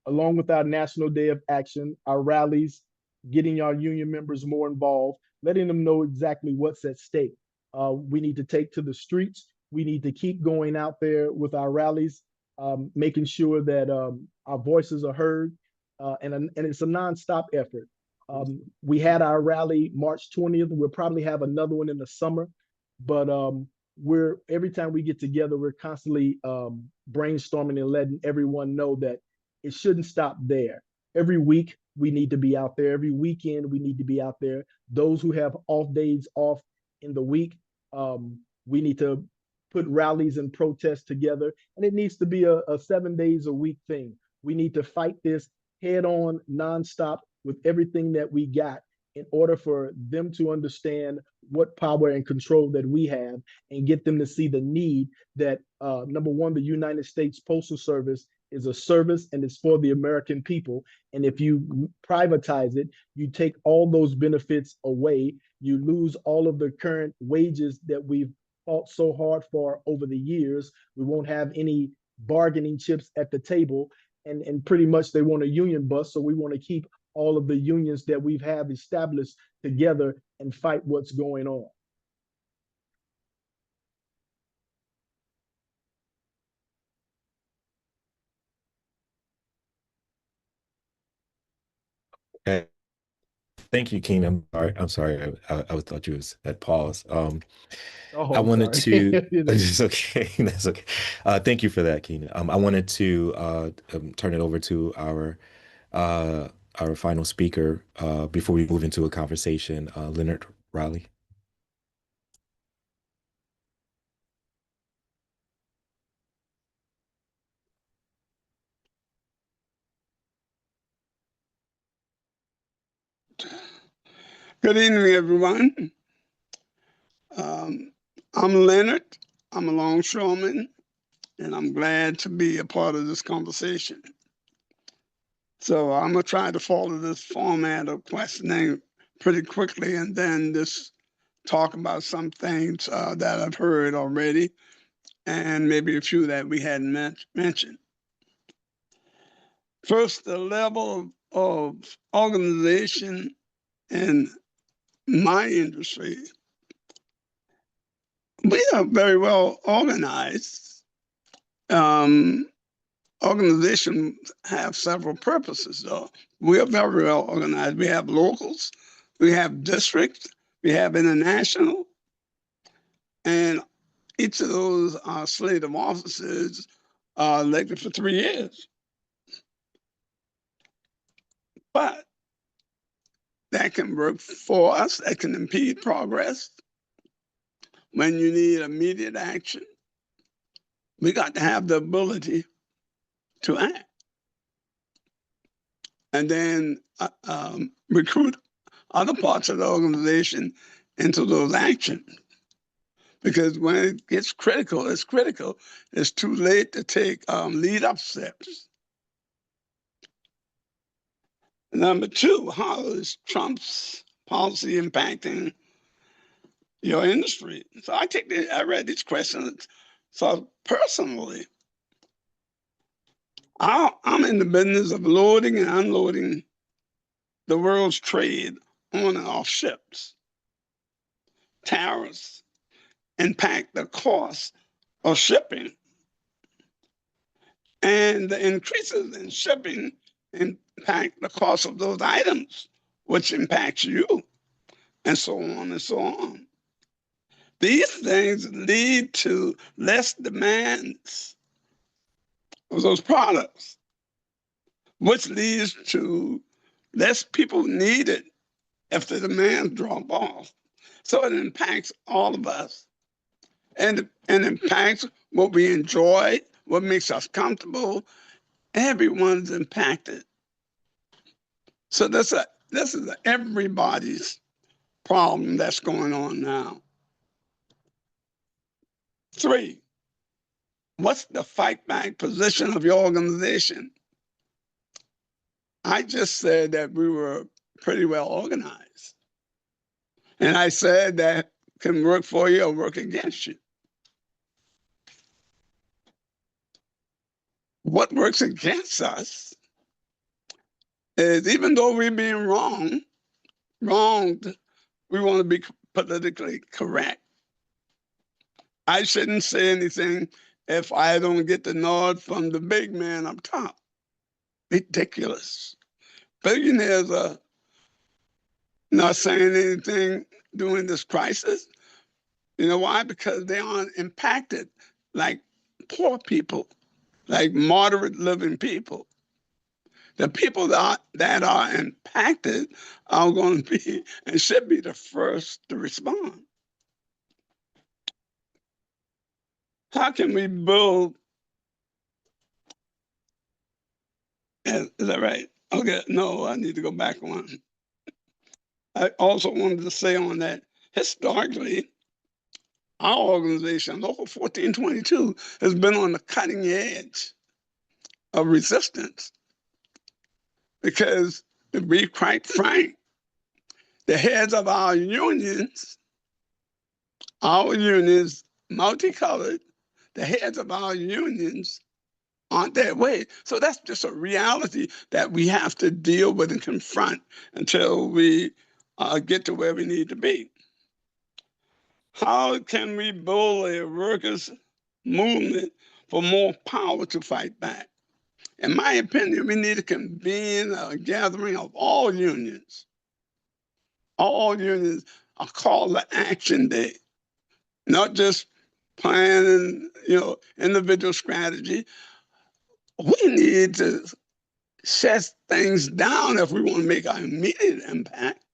Along with our National Day of Action, our rallies, getting our union members more involved, letting them know exactly what's at stake. We need to take to the streets. We need to keep going out there with our rallies, making sure that our voices are heard, and it's a nonstop effort. We had our rally March 20th. We'll probably have another one in the summer, but we're every time we get together, we're constantly brainstorming and letting everyone know that it shouldn't stop there. Every week we need to be out there. Every weekend we need to be out there. Those who have off days off in the week, we need to put rallies and protests together. And it needs to be a 7 days a week thing. We need to fight this head on, nonstop, with everything that we got in order for them to understand what power and control that we have, and get them to see the need that, number one, the United States Postal Service is a service and it's for the American people. And if you privatize it, you take all those benefits away. You lose all of the current wages that we've fought so hard for over the years. We won't have any bargaining chips at the table. And pretty much they want a union bust. So we want to keep all of the unions that we've have established together and fight what's going on. Okay. Thank you, Keenan. I'm sorry. I thought you was at pause. Oh, I I'm wanted sorry. to. It's okay. That's okay. Thank you for that, Keenan. I wanted to turn it over to our final speaker before we move into a conversation, Leonard Riley. Good evening, everyone. I'm Leonard. I'm a longshoreman, and I'm glad to be a part of this conversation. So I'm going to try to follow this format of questioning pretty quickly, and then just talk about some things that I've heard already, and maybe a few that we hadn't mentioned. First, the level of organization in my industry. We are very well organized. Organizations have several purposes, though. We are very well organized. We have locals, we have districts, we have international, and each of those slate of offices are elected for 3 years. But that can work for us, that can impede progress. When you need immediate action, we got to have the ability to act. And then recruit other parts of the organization into those actions. Because when it gets critical, it's critical. It's too late to take lead up steps. Number two, how is Trump's policy impacting your industry? So I read these questions. So personally, I'm in the business of loading and unloading the world's trade on and off ships. Tariffs impact the cost of shipping, and the increases in shipping impact the cost of those items, which impacts you, and so on and so on. These things lead to less demands of those products, which leads to less people needed if the demands drop off. So it impacts all of us, and impacts what we enjoy, what makes us comfortable. Everyone's impacted. So this is everybody's problem that's going on now. 3, what's the fight back position of your organization? I just said that we were pretty well organized. And I said that can work for you or work against you. What works against us is even though we're being wronged, we want to be politically correct. I shouldn't say anything if I don't get the nod from the big man up top. Ridiculous. Billionaires are not saying anything during this crisis. You know why? Because they aren't impacted like poor people, like moderate living people. The people that are impacted are going to be and should be the first to respond. How can we build? Is that right? Okay, no, I need to go back one. I also wanted to say on that, historically, our organization, Local 1422, has been on the cutting edge of resistance because, to be quite frank, the heads of our unions, multicolored, the heads of our unions aren't that way. So that's just a reality that we have to deal with and confront until we get to where we need to be. How can we build a workers' movement for more power to fight back? In my opinion, we need to convene a gathering of all unions. All unions are called to action day, not just planning, individual strategy. We need to shut things down if we want to make our immediate impact.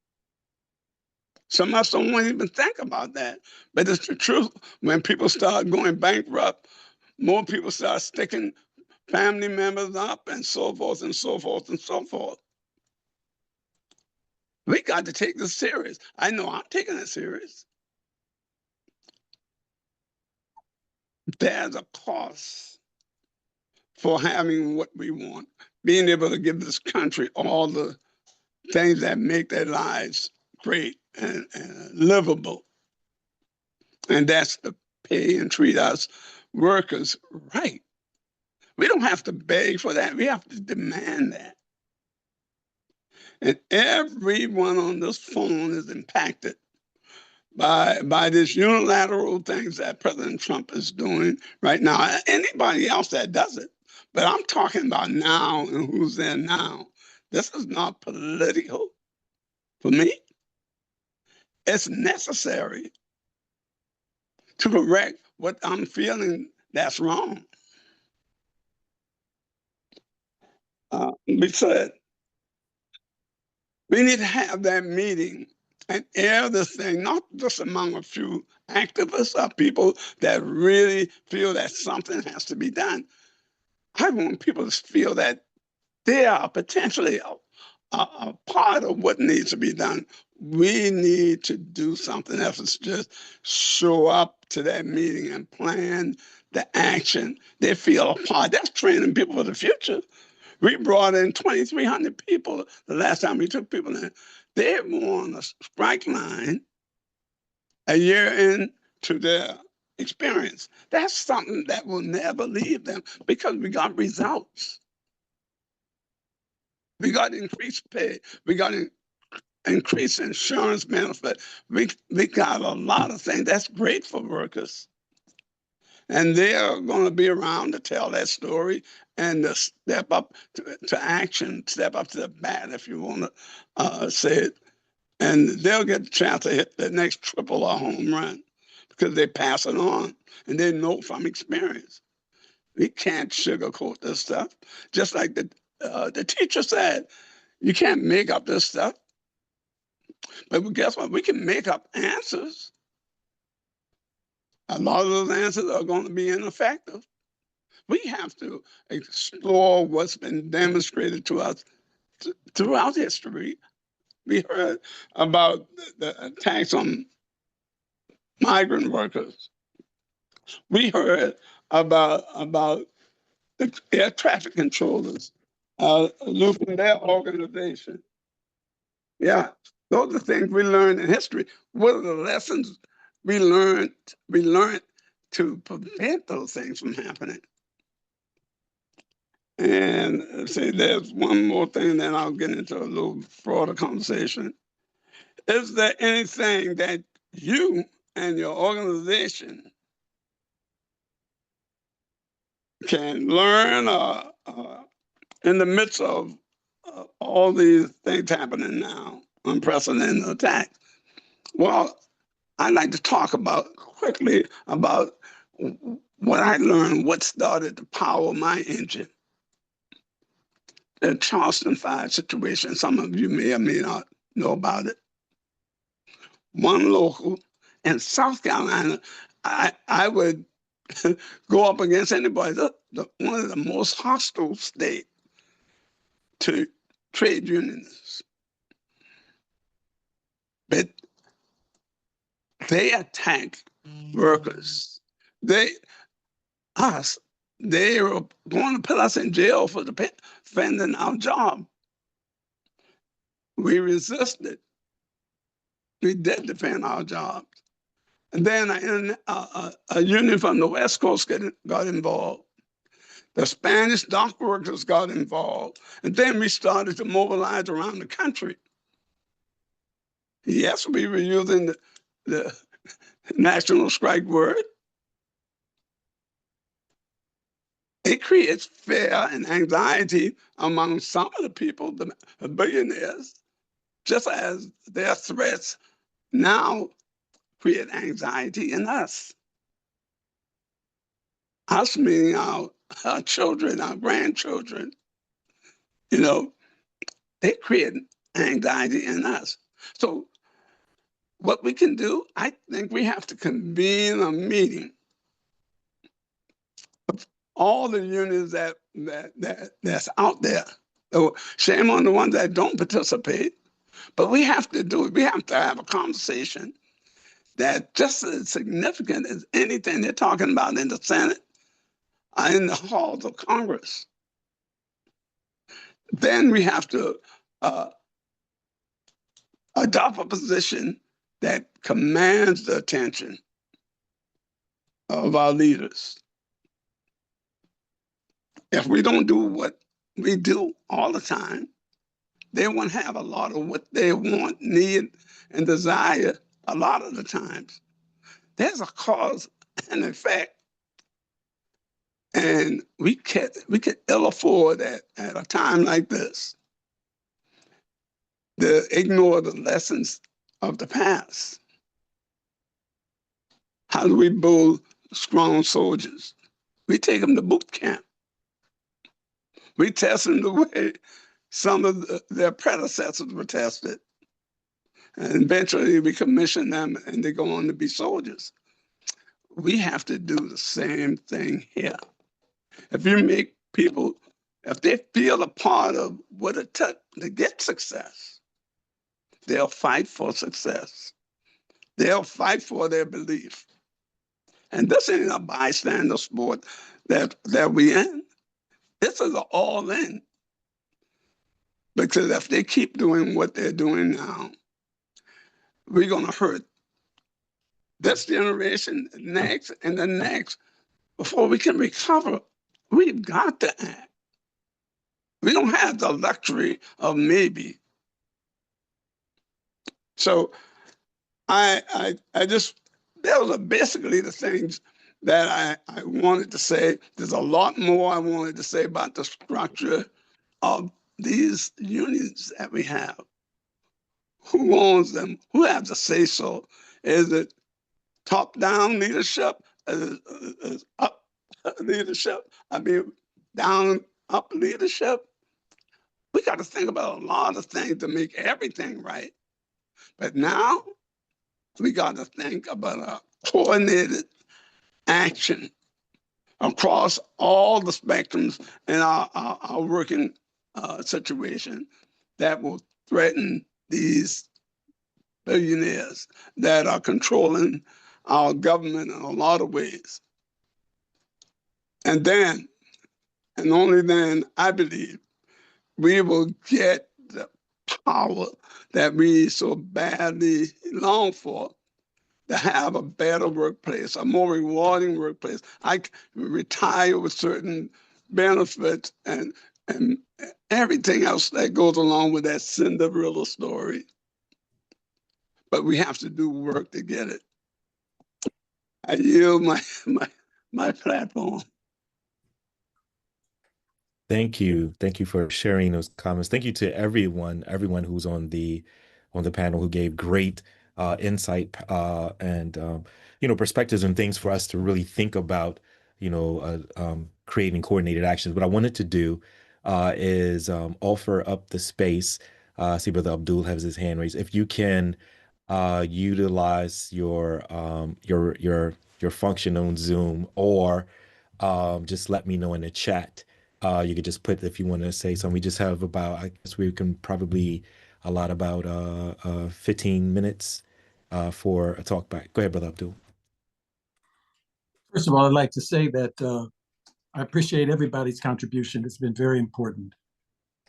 Some of us don't want to even think about that. But it's the truth. When people start going bankrupt, more people start sticking family members up and so forth and so forth and so forth. We got to take this serious. I know I'm taking it serious. There's a cost for having what we want, being able to give this country all the things that make their lives great and livable. And that's to pay and treat us workers right. We don't have to beg for that. We have to demand that. And everyone on this phone is impacted by this unilateral things that President Trump is doing right now. Anybody else that does it. But I'm talking about now and who's there now. This is not political for me. It's necessary to correct what I'm feeling that's wrong. We said we need to have that meeting and air this thing, not just among a few activists or people that really feel that something has to be done. I want people to feel that they are potentially a part of what needs to be done. We need to do something else. It's just show up to that meeting and plan the action. They feel a part. That's training people for the future. We brought in 2,300 people the last time we took people in. They were on a strike line a year into their experience. That's something that will never leave them because we got results. We got increased pay. We got increased insurance benefit. We got a lot of things. That's great for workers. And they are going to be around to tell that story and to step up to action, step up to the bat, if you want to say it. And they'll get the chance to hit the next triple or home run because they pass it on and they know from experience. We can't sugarcoat this stuff. Just like the teacher said, you can't make up this stuff. But guess what? We can make up answers. A lot of those answers are going to be ineffective. We have to explore what's been demonstrated to us throughout history. We heard about the attacks on migrant workers. We heard about the air traffic controllers losing their organization. Yeah, those are things we learned in history. What are the lessons we learned? We learned to prevent those things from happening. And see, there's one more thing, then I'll get into a little broader conversation. Is there anything that you and your organization can learn in the midst of all these things happening now, unprecedented attacks? Well, I'd like to talk about quickly about what I learned, what started to power my engine. The Charleston Fire situation, some of you may or may not know about it. One local in South Carolina, I would go up against anybody. One of the most hostile states to trade unions. But they attack workers. They were going to put us in jail for defending our job. We resisted. We did defend our jobs. And then a union from the West Coast got involved. The Spanish dock workers got involved. And then we started to mobilize around the country. Yes, we were using the national strike word. It creates fear and anxiety among some of the people, the billionaires, just as their threats now create anxiety in us. Us meaning our children, our grandchildren, they create anxiety in us. So what we can do, I think we have to convene a meeting of all the unions that's out there. So shame on the ones that don't participate, but we have to do it. We have to have a conversation that's just as significant as anything they're talking about in the Senate or in the halls of Congress. Then we have to adopt a position that commands the attention of our leaders. If we don't do what we do all the time, they won't have a lot of what they want, need, and desire a lot of the times. There's a cause and effect. And we could ill afford at a time like this to ignore the lessons of the past. How do we build strong soldiers? We take them to boot camp. We test them the way some of their predecessors were tested. And eventually we commission them and they go on to be soldiers. We have to do the same thing here. If you make people, if they feel a part of what it took to get success, they'll fight for success. They'll fight for their belief. And this ain't a bystander sport that we in. This is an all in. Because if they keep doing what they're doing now, we're going to hurt this generation, next, and the next. Before we can recover, we've got to act. We don't have the luxury of maybe. So those are basically the things that I wanted to say. There's a lot more I wanted to say about the structure of these unions that we have. Who owns them? Who has to say so? Is it top-down leadership? Is up leadership? I mean, down, up leadership? We got to think about a lot of things to make everything right. But now, we got to think about a coordinated action across all the spectrums in our working situation that will threaten these billionaires that are controlling our government in a lot of ways. And then, and only then, I believe, we will get the power that we so badly long for, to have a better workplace, a more rewarding workplace. I retire with certain benefits and everything else that goes along with that Cinderella story. But we have to do work to get it. I yield my platform. Thank you. Thank you for sharing those comments. Thank you to everyone who's on the panel who gave great insight and perspectives and things for us to really think about, creating coordinated actions. What I wanted to do is offer up the space. I see Brother Abdul has his hand raised. If you can utilize your function on Zoom, or just let me know in the chat. You could just put if you want to say something. We just have about, I guess we can probably allot about 15 minutes for a talk back. Go ahead, Brother Abdul. First of all, I'd like to say that I appreciate everybody's contribution. It's been very important.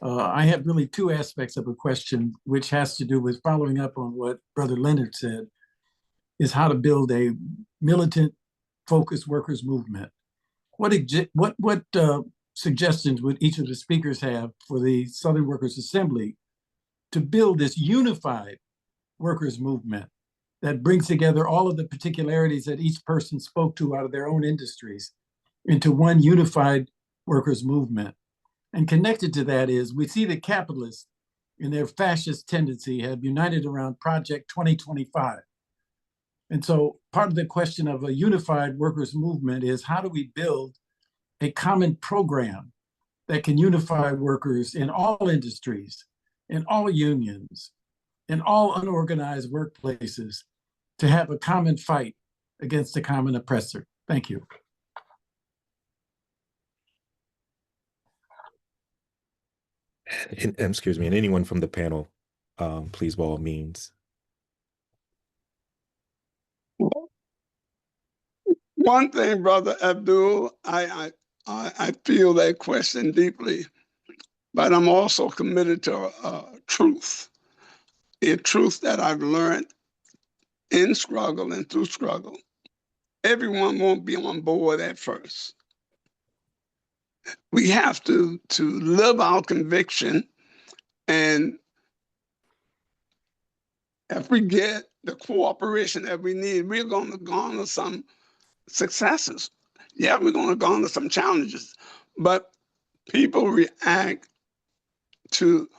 I have really two aspects of a question, which has to do with following up on what Brother Leonard said, is how to build a militant, focused workers' movement. What suggestions would each of the speakers have for the Southern Workers Assembly to build this unified workers' movement that brings together all of the particularities that each person spoke to out of their own industries into one unified workers' movement? And connected to that is, we see that capitalists in their fascist tendency have united around Project 2025. And so part of the question of a unified workers' movement is, how do we build a common program that can unify workers in all industries, in all unions, in all unorganized workplaces, to have a common fight against a common oppressor? Thank you. Excuse me, and anyone from the panel, please, by all means. One thing, Brother Abdul, I feel that question deeply, but I'm also committed to truth, a truth that I've learned in struggle and through struggle. Everyone won't be on board at first. We have to live our conviction, and if we get the cooperation that we need, we're going to garner some successes. Yeah, we're going to garner some challenges, but people react to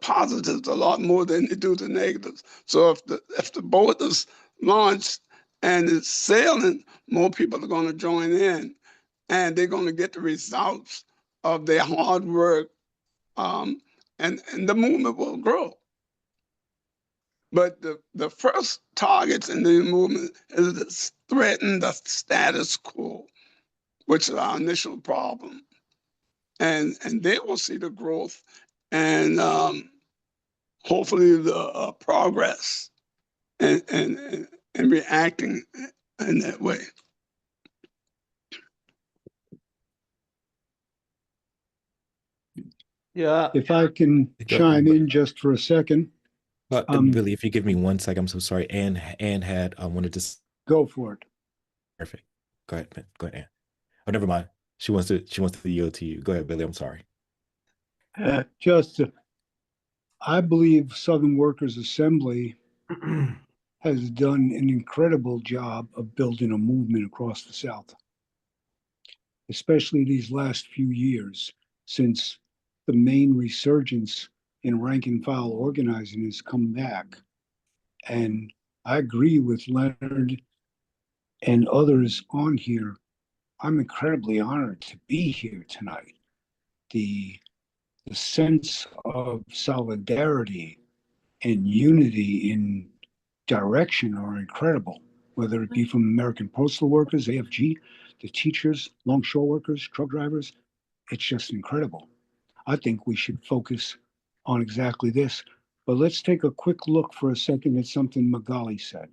positives a lot more than they do to negatives. So if the boat is launched and it's sailing, more people are going to join in, and they're going to get the results of their hard work, and the movement will grow. But the first targets in the movement is to threaten the status quo, which is our initial problem. And they will see the growth and hopefully the progress and reacting in that way. Yeah. If I can chime in just for a second. Billy, if you give me 1 second, I'm so sorry. Anne had wanted to go for it. Perfect. Go ahead, man. Go ahead, Anne. Oh, never mind. She wants to yield to you. Go ahead, Billy. I'm sorry. I believe Southern Workers Assembly has done an incredible job of building a movement across the South, especially these last few years, since the main resurgence in rank and file organizing has come back. And I agree with Leonard and others on here. I'm incredibly honored to be here tonight. The sense of solidarity and unity in direction are incredible, whether it be from American postal workers, AFG, the teachers, longshore workers, truck drivers. It's just incredible. I think we should focus on exactly this. But let's take a quick look for a second at something Magali said,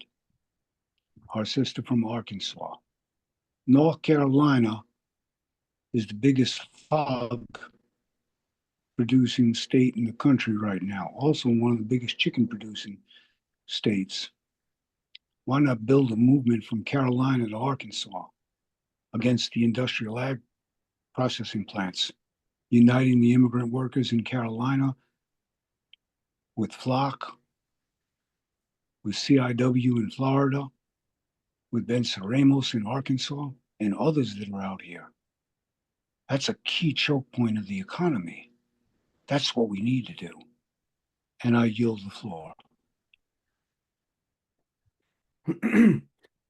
our sister from Arkansas. North Carolina is the biggest hub producing state in the country right now, also one of the biggest chicken producing states. Why not build a movement from Carolina to Arkansas against the industrial ag processing plants, uniting the immigrant workers in Carolina with Flock, with CIW in Florida, with Ramos in Arkansas, and others that are out here. That's a key choke point of the economy. That's what we need to do. And I yield the floor.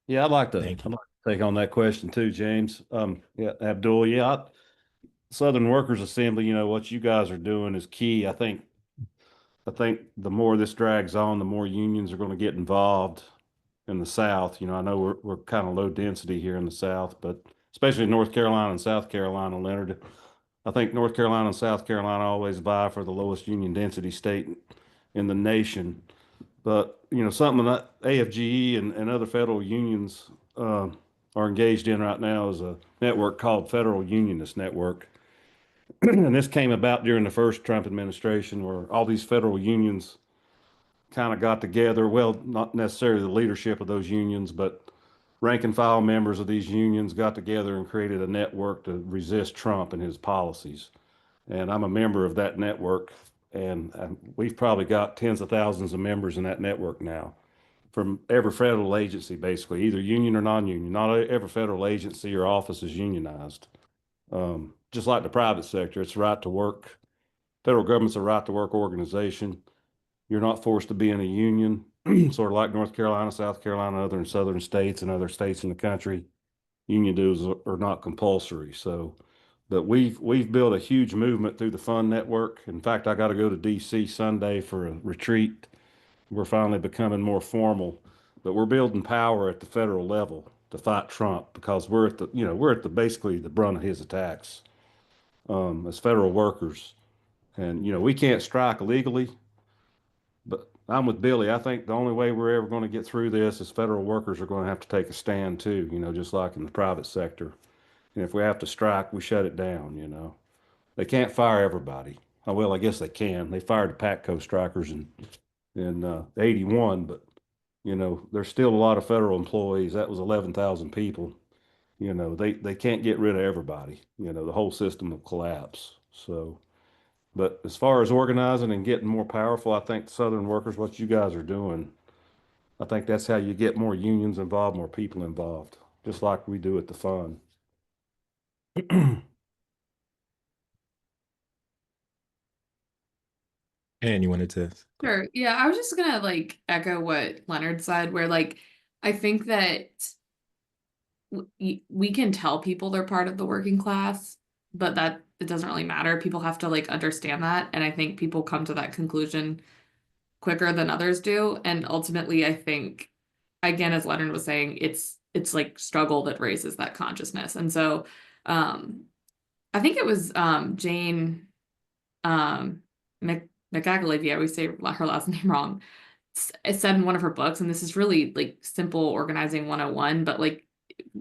Yeah, I'd like to Thank you. take on that question too, James. Yeah, Abdul, Southern Workers Assembly, what you guys are doing is key. I think the more this drags on, the more unions are going to get involved in the South. I know we're kind of low density here in the South, but especially North Carolina and South Carolina, Leonard. I think North Carolina and South Carolina always vie for the lowest union density state in the nation. But something that AFGE and other federal unions are engaged in right now is a network called Federal Unionist Network. And this came about during the first Trump administration, where all these federal unions kind of got together. Well, not necessarily the leadership of those unions, but rank and file members of these unions got together and created a network to resist Trump and his policies. And I'm a member of that network, and we've probably got tens of thousands of members in that network now from every federal agency, basically, either union or non-union. Not every federal agency or office is unionized. Just like the private sector, it's right to work. Federal government's a right to work organization. You're not forced to be in a union, sort of like North Carolina, South Carolina, other southern states and other states in the country. Union dues are not compulsory. So, but we've built a huge movement through the Fund Network. In fact, I got to go to DC Sunday for a retreat. We're finally becoming more formal, but we're building power at the federal level to fight Trump, because we're at the basically the brunt of his attacks as federal workers. And we can't strike legally, but I'm with Billy. I think the only way we're ever going to get through this is federal workers are going to have to take a stand too, just like in the private sector. And if we have to strike, we shut it down. They can't fire everybody. Oh, well, I guess they can. They fired the PATCO strikers in 81, but there's still a lot of federal employees. That was 11,000 people. They can't get rid of everybody. The whole system will collapse. So, but as far as organizing and getting more powerful, I think Southern Workers, what you guys are doing, I think that's how you get more unions involved, more people involved, just like we do at the fund. And you wanted to go. Sure. Yeah, I was just gonna echo what Leonard said, where I think that we can tell people they're part of the working class, but that it doesn't really matter. People have to understand that, and I think people come to that conclusion quicker than others do. And ultimately, I think, again, as Leonard was saying, it's struggle that raises that consciousness. And so I think it was Jane McAgillivy, I always say her last name wrong, said in one of her books, and this is really simple organizing 101, but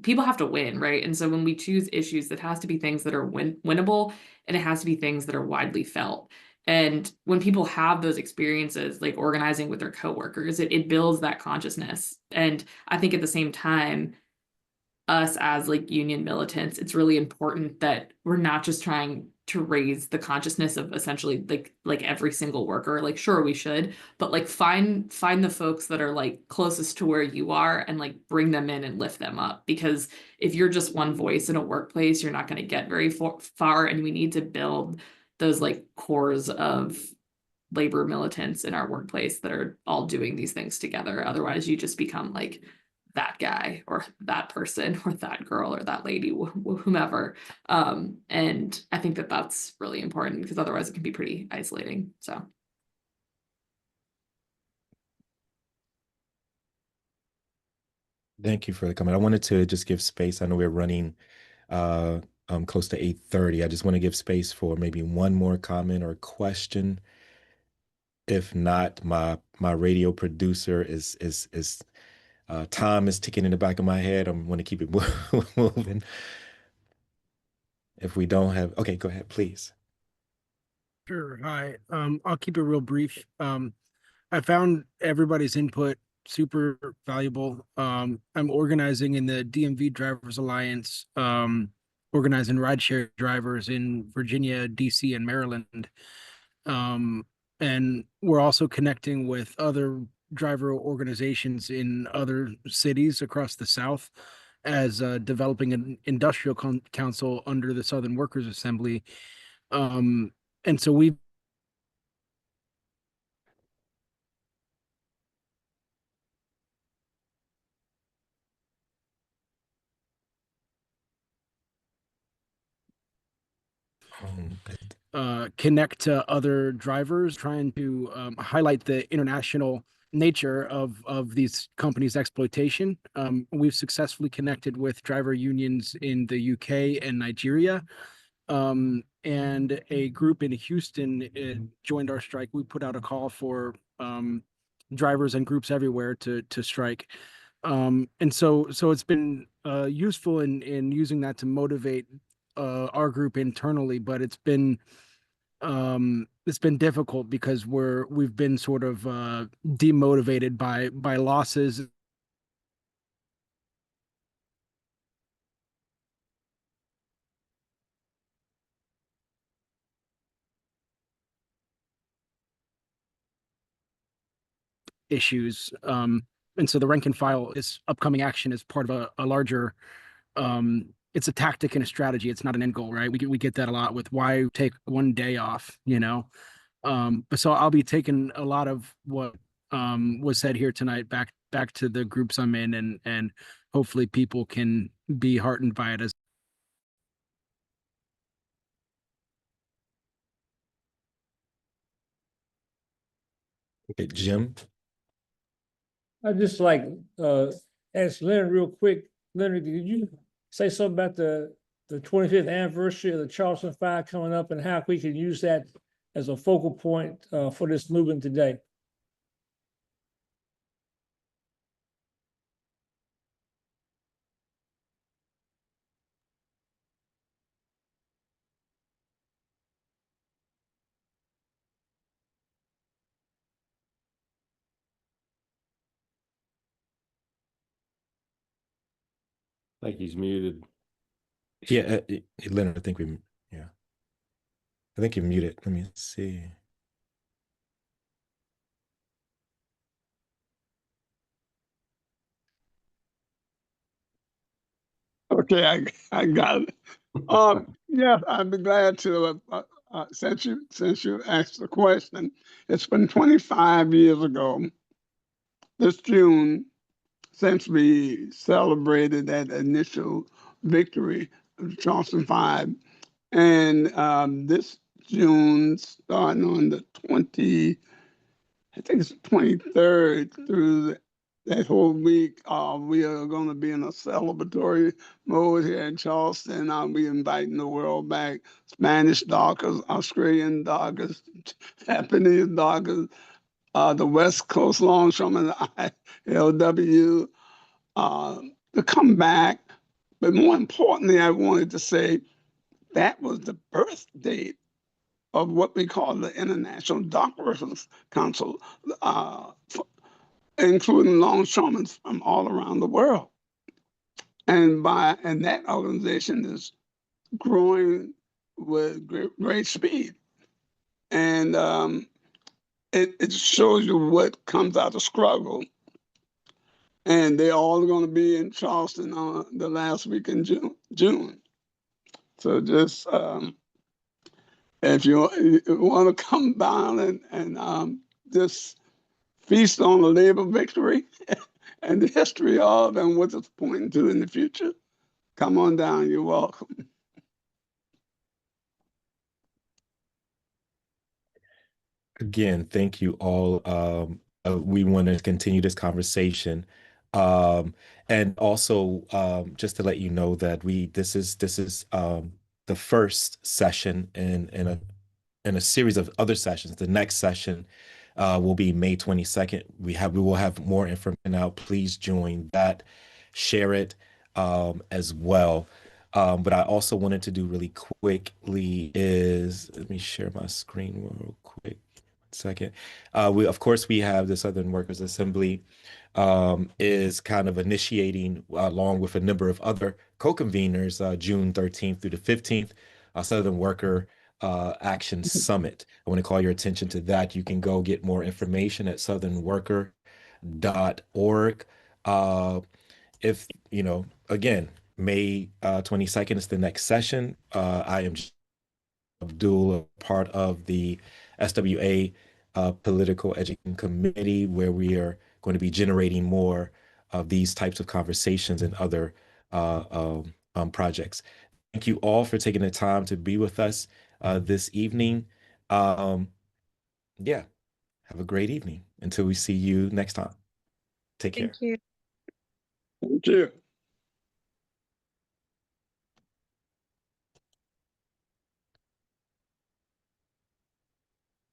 people have to win, right? And so when we choose issues, it has to be things that are winnable, and it has to be things that are widely felt. And when people have those experiences, like organizing with their coworkers, it builds that consciousness. And I think at the same time, us as union militants, it's really important that we're not just trying to raise the consciousness of essentially every single worker. Sure, we should, but find the folks that are closest to where you are, and bring them in and lift them up. Because if you're just one voice in a workplace, you're not going to get very far. And we need to build those cores of labor militants in our workplace that are all doing these things together. Otherwise, you just become that guy or that person or that girl or that lady, whomever. And I think that that's really important, because otherwise it can be pretty isolating. So. Thank you for the comment. I wanted to just give space. I know we're running close to 8:30. I just want to give space for maybe one more comment or question. If not, my radio producer is time is ticking in the back of my head. I'm going to keep it moving. If we don't have, okay, go ahead, please. Sure. Hi. I'll keep it real brief. I found everybody's input super valuable. I'm organizing in the DMV Drivers Alliance, organizing rideshare drivers in Virginia, DC, and Maryland. Um, and we're also connecting with other driver organizations in other cities across the South as developing an industrial council under the Southern Workers Assembly. And so we've connect to other drivers, trying to highlight the international nature of these companies' exploitation. We've successfully connected with driver unions in the UK and Nigeria. And a group in Houston joined our strike. We put out a call for drivers and groups everywhere to strike. And so it's been useful in using that to motivate our group internally, but it's been difficult because we've been sort of demotivated by losses. Issues. And so the rank and file is upcoming action is part of a larger it's a tactic and a strategy. It's not an end goal, right? We get that a lot with why take one day off, you know. But so I'll be taking a lot of what was said here tonight back to the groups I'm in, and hopefully people can be heartened by it as. Okay, Jim. I'd just like ask Leonard real quick. Leonard, did you say something about the 25th anniversary of the Charleston Fire coming up and how we can use that as a focal point for this movement today? I think he's muted. Yeah, Leonard, I think you're muted. Let me see. Okay, I got it. Yeah, I'd be glad to. Since you asked the question, it's been 25 years ago this June since we celebrated that initial victory of the Charleston Five, and this June, starting on the 20, I think it's 23rd through that whole week, we are going to be in a celebratory mode here in Charleston. I'll be inviting the world back, Spanish dockers, Australian dockers, Japanese dockers, the West Coast longshoremen, the ILW, to come back. But more importantly, I wanted to say that was the birth date of what we call the International Dock Workers Council, including longshoremen from all around the world. And that organization is growing with great speed. And it shows you what comes out of struggle. And they're all going to be in Charleston on the last week in June. So just if you want to come down and just feast on the labor victory and the history of and what it's pointing to in the future, come on down. You're welcome. Again, thank you all. We want to continue this conversation. And also, just to let you know that this is the first session in a series of other sessions. The next session will be May 22nd. We will have more information out. Please join that, share it as well. But I also wanted to do really quickly is, let me share my screen real quick. 1 second. Of course, we have the Southern Workers Assembly is kind of initiating, along with a number of other co-conveners, June 13th through the 15th, Southern Worker Action Summit. I want to call your attention to that. You can go get more information at southernworker.org. If, again, May 22nd is the next session. I am Abdul, a part of the SWA Political Education Committee, where we are going to be generating more of these types of conversations and other projects. Thank you all for taking the time to be with us this evening. Yeah, have a great evening until we see you next time. Take care. Thank you. Thank you.